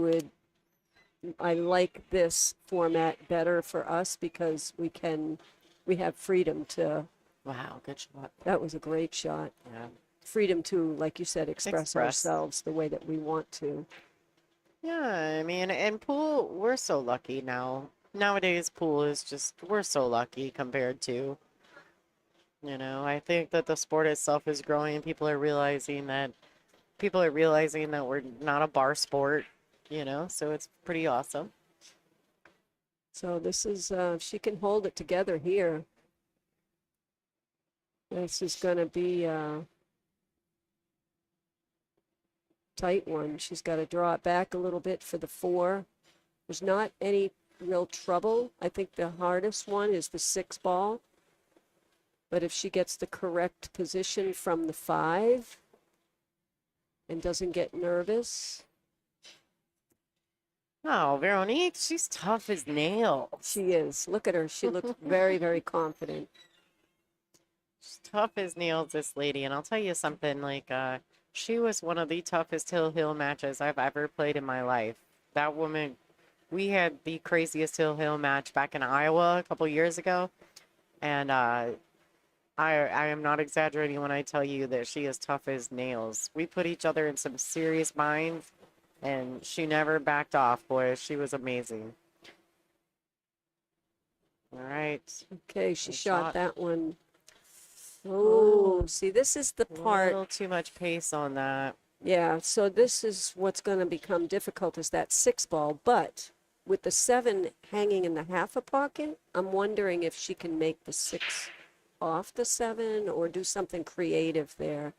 like this format better for us because we have freedom to. Wow, good shot. That was a great shot. Yeah. Freedom to, like you said, express ourselves the way that we want to. Yeah, I mean, and pool, we're so lucky now. Nowadays, pool is just, we're so lucky compared to, I think that the sport itself is growing. People are realizing that we're not a bar sport, so it's pretty awesome. So this is, she can hold it together here. This is going to be a tight one. She's got to draw it back a little bit for the 4. There's not any real trouble. I think the hardest one is the 6 ball. But if she gets the correct position from the 5 and doesn't get nervous. Oh, Veronique, she's tough as nails. She is. Look at her. She looks very, very confident. She's tough as nails, this lady. And I'll tell you something, she was one of the toughest hill matches I've ever played in my life. That woman, we had the craziest hill match back in Iowa a couple years ago. And I am not exaggerating when I tell you that she is tough as nails. We put each other in some serious binds, and she never backed off, boy. She was amazing. All right. Okay, she Good shot shot. that one. Oh, see, this is the A part. little too much pace on that. Yeah, so this is what's going to become difficult is that 6 ball. But with the 7 hanging in the half a pocket, I'm wondering if she can make the 6 off the 7 or do something creative there.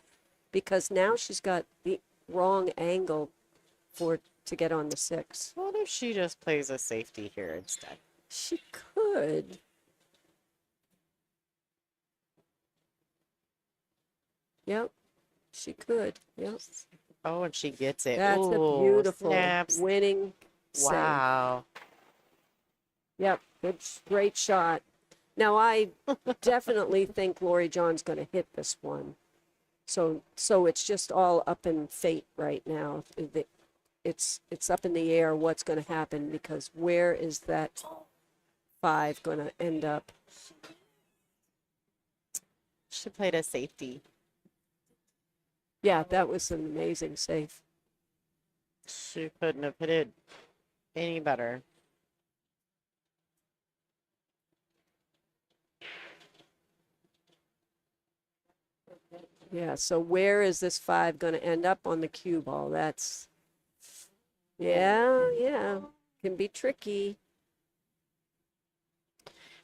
Because now she's got the wrong angle to get on the 6. What if she just plays a safety here instead? She could. Yep, she could. Yep. Oh, and she gets it. That's a Ooh, beautiful snaps. winning save. Wow. Yep, great shot. Now I definitely think Loreejon's going to hit this one. So it's just all up in fate right now. It's up in the air what's going to happen because where is that 5 going to end up? She played a safety. Yeah, that was an amazing save. She couldn't have hit it any better. Yeah, so where is this 5 going to end up on the cue ball? That's, yeah, can be tricky.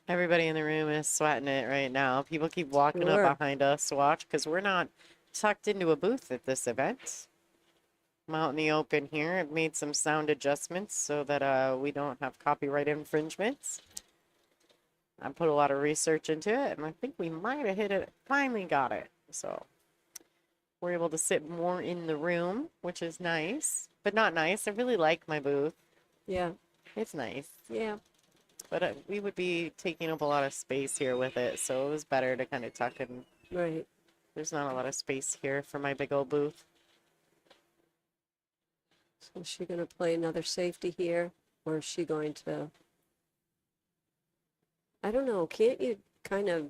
Everybody in the room is sweating it right now. People keep walking Sure. up behind us to watch because we're not tucked into a booth at this event. I'm out in the open here. I've made some sound adjustments so that we don't have copyright infringements. I put a lot of research into it, and I think we might have hit it. Finally got it. So we're able to sit more in the room, which is nice, but not nice. I really like my booth. Yeah, It's nice. yeah. But we would be taking up a lot of space here with it, so it was better to kind of tuck in. Right. There's not a lot of space here for my big old booth. So is she going to play another safety here? Or is she going to... I don't know. Can't you kind of...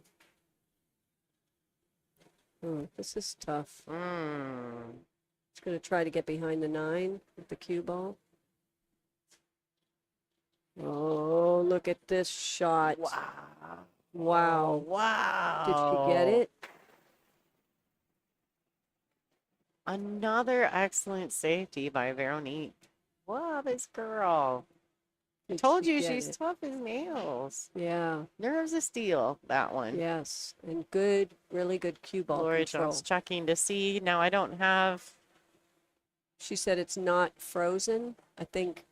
Oh, this is tough. She's going to try to get behind the 9 with the cue ball. Oh, look at this shot. Wow. Wow. Wow. Did she get it? Another excellent safety by Veronique. Wow, this girl. I Did told she you get she's it? tough as nails. Yeah. Nerves of steel, that one. Yes. And good, really good cue ball control. Loreejon's checking to see. Now I don't have... She said it's not frozen. I think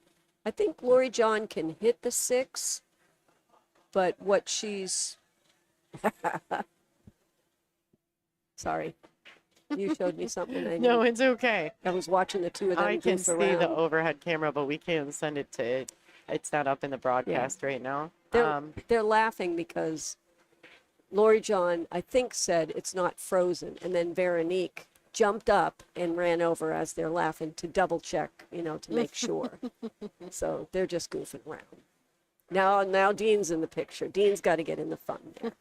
Loreejon can hit the 6, but what she's... Sorry. You showed me something. No, it's okay. I was watching the two of them I can goof see around. the overhead camera, but we can't send it to... It's not up in the broadcast right now. They're laughing because Loreejon, I think, said it's not frozen. And then Veronique jumped up and ran over as they're laughing to double check, to make sure. So they're just goofing around. Now Dean's in the picture. Dean's got to get in the fun there.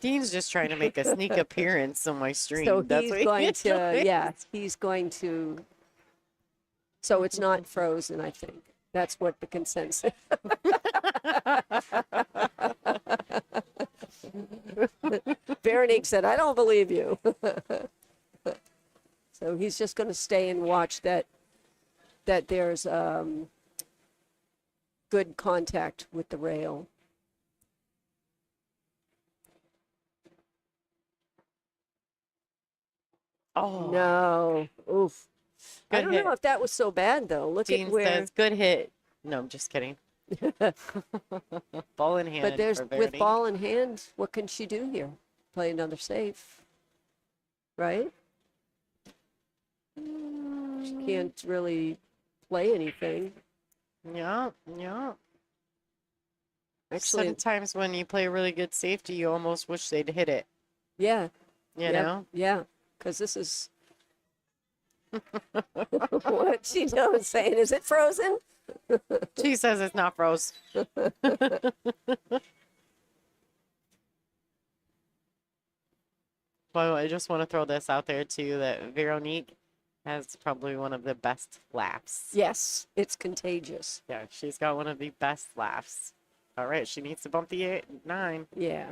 Dean's just trying to make a sneak appearance on my stream. So That's he's what going he's to, doing. he's going to. So it's not frozen, I think. That's what the consensus. Veronique said, "I don't believe you." So he's just going to stay and watch that there's good contact with the rail. Oh, No. Oof. I Good don't hit. know if that was so bad, though. Look Dean at where. says, good hit. No, I'm just kidding. Ball in hand. But there's for with Veronique. ball in hand, what can she do here? Play another safe, right? She can't really play anything. Yeah, yeah. Actually, Sometimes when you play really good safety, you almost wish they'd hit it. yeah, You know? yeah, because this is what she knows saying. Is it frozen? She says it's not froze. Well, I just want to throw this out there too that Veronique has probably one of the best laughs. Yes, it's contagious. Yeah, she's got one of the best laughs. All right, she needs to bump the 9. Yeah.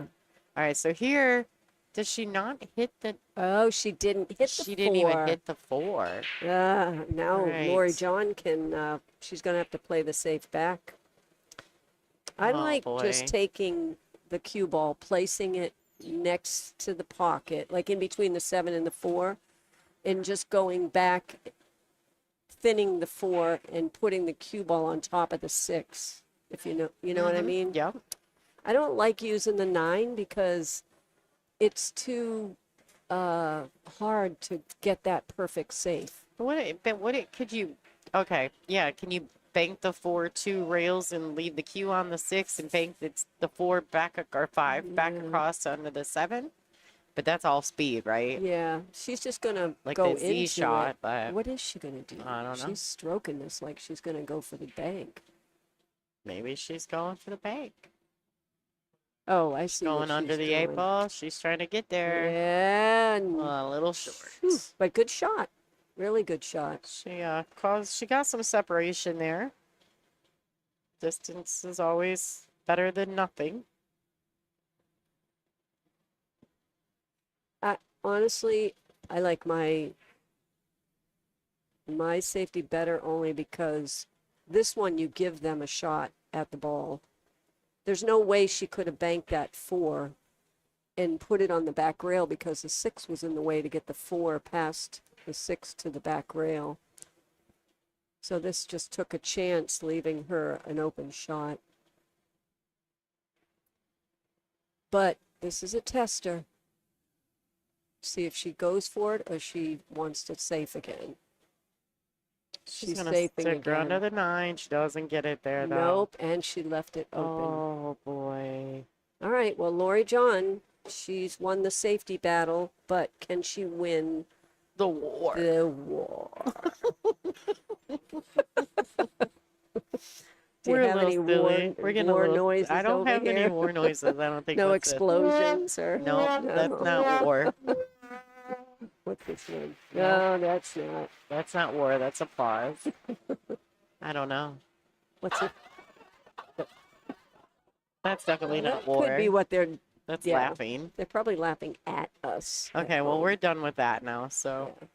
All right, so here, does she not hit the... Oh, she didn't hit the She didn't even hit the 4. Now Right. Loreejon can, she's going to have to play the safe back. I Oh, like boy. just taking the cue ball, placing it next to the pocket, like in between the 7 and the 4, and just going back, thinning the 4 and putting the cue ball on top of the 6, if you know what I mean? Yep. I don't like using the 9 because it's too hard to get that perfect safe. Could you... Okay, yeah, can you bank the 4 2 rails and leave the cue on the 6 and bank the 4 back or 5 back across onto the 7? But that's all speed, right? Yeah, she's just gonna Like go the Z into shot, it. but What is she gonna do? I don't know. She's stroking this like she's gonna go for the bank. maybe she's going for the bank. Oh, I see. Going what under she's the doing. 8 ball. She's trying to get there. Yeah, A little short. Whew, but good shot. Really good shot. She got some separation there. Distance is always better than nothing. honestly, I like my safety better only because this one you give them a shot at the ball. There's no way she could have banked that 4 and put it on the back rail because the 6 was in the way to get the 4 past the 6 to the back rail. So this just took a chance, leaving her an open shot. But this is a tester. See if she goes for it or she wants to safe again. She's gonna safing stick her under again. the 9. She doesn't get it there though. Nope, and she left it open. Oh boy. All right, well, Loreejon, she's won the safety battle, but can she win The war. the war? Do you We're have a any little silly. war, We're getting a war little, noises I don't over have here? any war noises. I don't think. No that's it. explosions or No, that's not war. What's this one? No, that's not. That's not war. That's applause. I don't know. What's it? That's definitely not That war. could be what they're. That's yeah. laughing. They're probably laughing at us. Okay, well, we're done with that now. So, Yeah.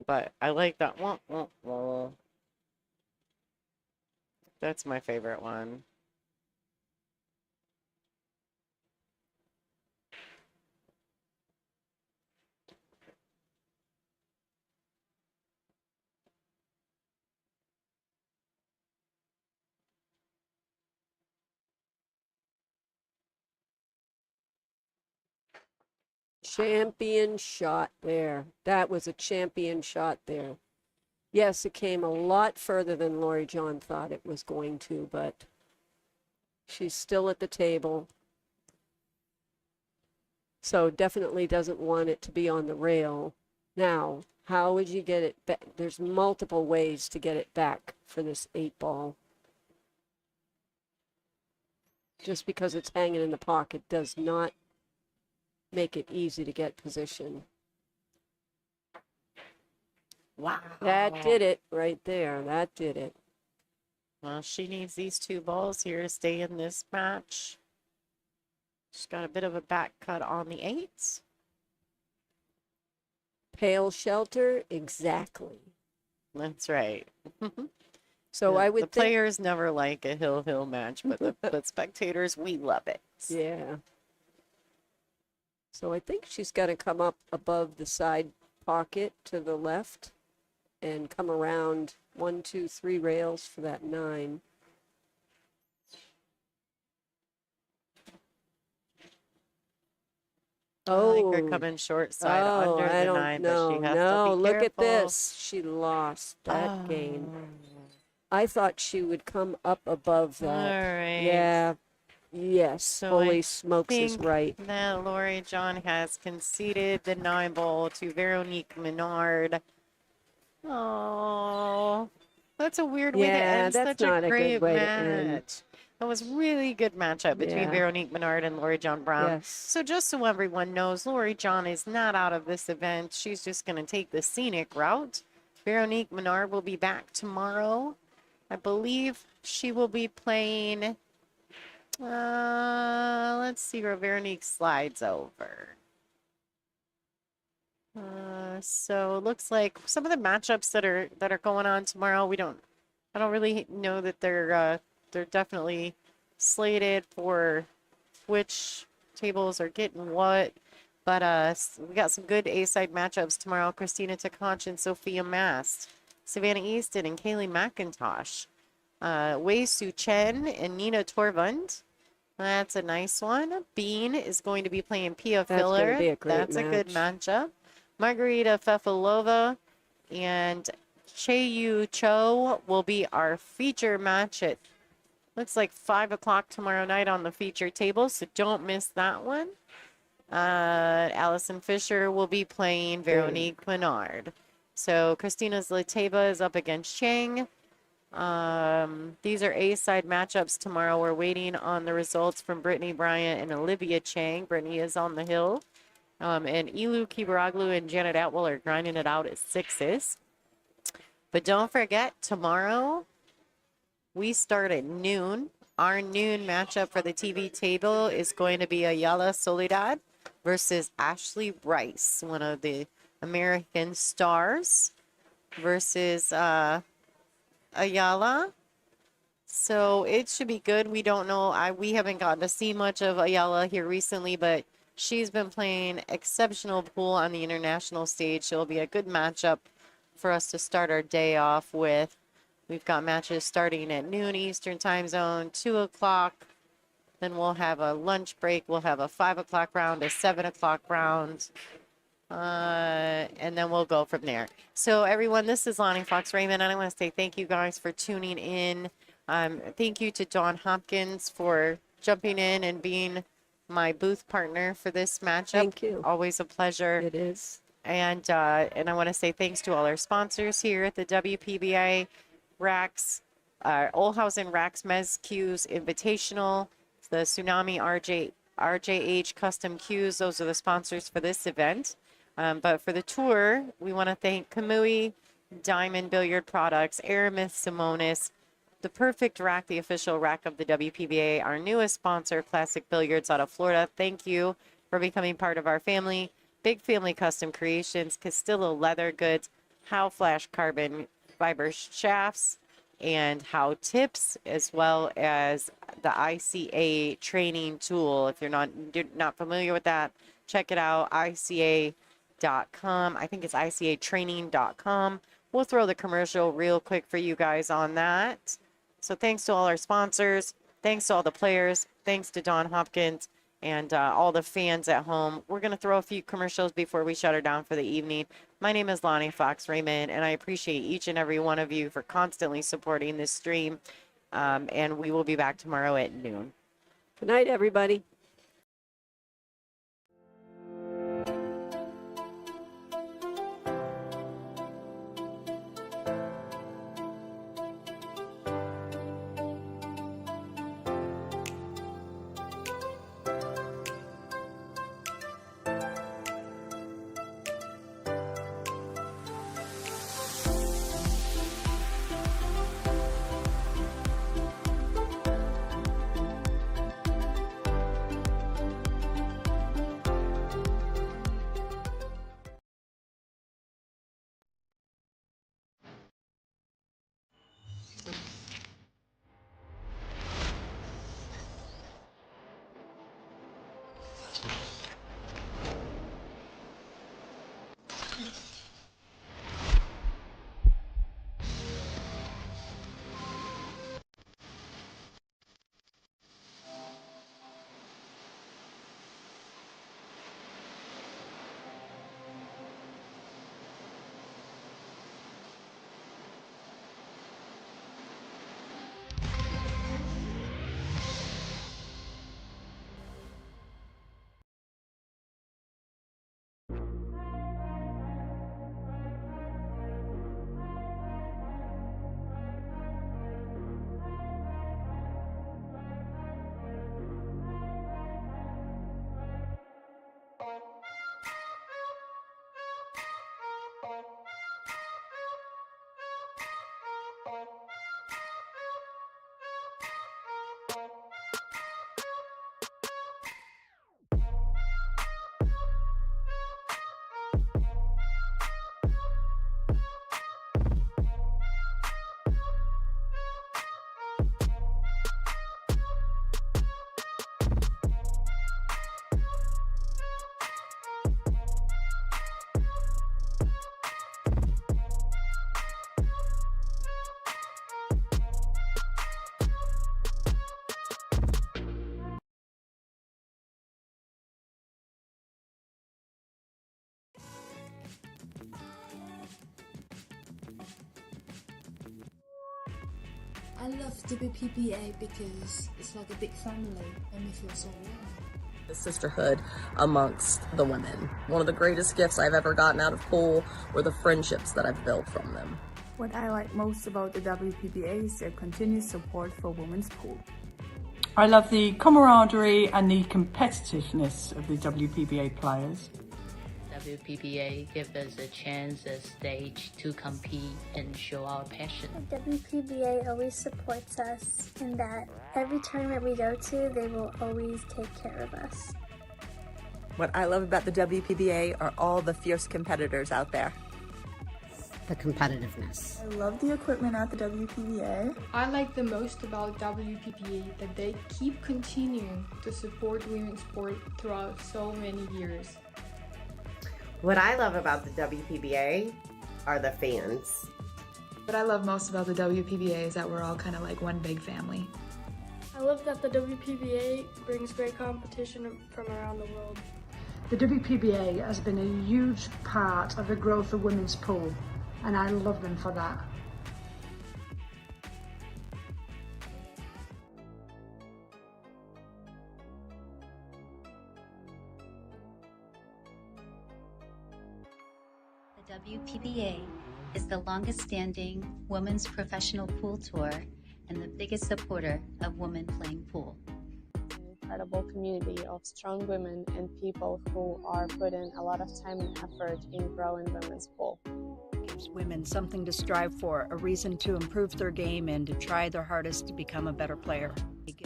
but I like that one. That's my favorite one. Champion shot there. That was a champion shot there. Yes, it came a lot further than Loreejon thought it was going to, but she's still at the table. So definitely doesn't want it to be on the rail. Now, how would you get it back? There's multiple ways to get it back for this 8 ball. Just because it's hanging in the pocket does not make it easy to get position. Wow. That did it right there. That did it. Well, she needs these 2 balls here to stay in this match. She's got a bit of a back cut on the 8s. Pale shelter, exactly. That's right. So I would the think, players never like a hill match, but the spectators, we love it. yeah. So I think she's got to come up above the side pocket to the left and come around 1, 2, 3 rails for that 9. I like her coming short side under I the don't 9, know. but she has No, to be look at careful. this. She lost that game. I thought she would come up above that. All right. Yeah. Yes. So Holy I smokes is think right. that Loreejon has conceded the 9 ball to Veronique Menard. Oh, that's a weird way to Yeah, end that's such not a a great good way to end. match. That was really good matchup between Yeah. Veronique Menard and Loreejon Brown. Yes. So just so everyone knows, Loreejon is not out of this event. She's just going to take the scenic route. Veronique Menard will be back tomorrow. I believe she will be playing. Let's see where Veronique slides over. So it looks like some of the matchups that are going on tomorrow. I don't really know that they're definitely slated for which tables are getting what. But we got some good A-side matchups tomorrow. Christina Tpke and Sophia Mast, Savannah Easton and Kaylee McIntosh, Wei Su Chen and Nina Torvund. That's a nice one. Bean is going to be playing Pia That's Filler. gonna be a great That's a good match. matchup. Margarita Fefilova and Chaeyu Cho will be our feature match at looks like 5 o'clock tomorrow night on the feature table, so don't miss that one. Allison Fisher will be playing Veronique Menard. So Christina Zlateva is up against Chang. These are A-side matchups tomorrow. We're waiting on the results from Brittany Bryant and Olivia Chang. Brittany is on the hill. And Ilu Kibaraglu and Janet Atwell are grinding it out at 6s. But don't forget, tomorrow we start at noon. Our noon matchup for the TV table is going to be Ayala Soledad versus Ashley Rice, one of the American stars, versus Ayala. So it should be good. We don't know. We haven't gotten to see much of Ayala here recently, but she's been playing exceptional pool on the international stage. She'll be a good matchup for us to start our day off with. We've got matches starting at noon Eastern time zone, 2 o'clock. Then we'll have a lunch break. We'll have a 5 o'clock round, a 7 o'clock round. And then we'll go from there. So everyone, this is Lonnie Fox Raymond, and I want to say thank you guys for tuning in. Thank you to Dawn Hopkins for jumping in and being my booth partner for this matchup. Thank you. Always a pleasure. It is. And I want to say thanks to all our sponsors here at the WPBA Raxx, Olhausen Raxx Mezz Invitational, the Tsunami RJH Custom Cues. Those are the sponsors for this event. But for the tour, we want to thank Kamui, Diamond Billiard Products, Aramith Simonis, The Perfect Rack, the official rack of the WPBA, our newest sponsor, Classic Billiards out of Florida. Thank you for becoming part of our family. Big Family Custom Creations, Castillo Leather Goods, How Flash Carbon Fiber Shafts, and How Tips, as well as the ICA training tool. If you're not familiar with that, check it out, ICA.com. I think it's ICAtraining.com. We'll throw the commercial real quick for you guys on that. So thanks to all our sponsors. Thanks to all the players. Thanks to Dawn Hopkins and all the fans at home. We're going to throw a few commercials before we shut her down for the evening. My name is Lonnie Fox Raymond, and I appreciate each and every one of you for constantly supporting this stream. And we will be back tomorrow at noon. Good night, everybody. I love WPBA because it's like a big family and we feel so warm. The sisterhood amongst the women. One of the greatest gifts I've ever gotten out of pool were the friendships that I've built from them. What I like most about the WPBA is their continued support for women's pool. I love the camaraderie and the competitiveness of the WPBA players. WPBA gives us a chance, a stage to compete and show our passion. WPBA always supports us in that every tournament we go to, they will always take care of us. What I love about the WPBA are all the fierce competitors out there. The competitiveness. I love the equipment at the WPBA. I like the most about WPBA that they keep continuing to support women's sport throughout so many years. What I love about the WPBA are the fans. What I love most about the WPBA is that we're all kind of like one big family. I love that the WPBA brings great competition from around the world. The WPBA has been a huge part of the growth of women's pool, and I love them for that. The WPBA is the longest-standing women's professional pool tour and the biggest supporter of women playing pool. An incredible community of strong women and people who are putting a lot of time and effort in growing women's pool. It gives women something to strive for, a reason to improve their game and to try their hardest to become a better player.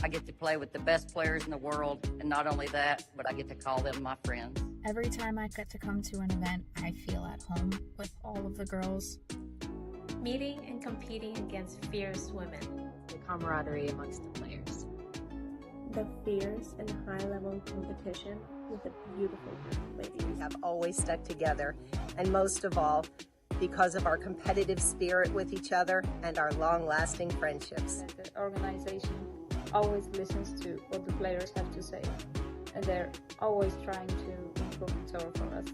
I get to play with the best players in the world, and not only that, but I get to call them my friends. Every time I get to come to an event, I feel at home with all of the girls. Meeting and competing against fierce women. The camaraderie amongst the players. The fierce and high-level competition with a beautiful group of ladies. We have always stuck together, and most of all, because of our competitive spirit with each other and our long-lasting friendships. The organization always listens to what the players have to say, and they're always trying to improve the tour for us.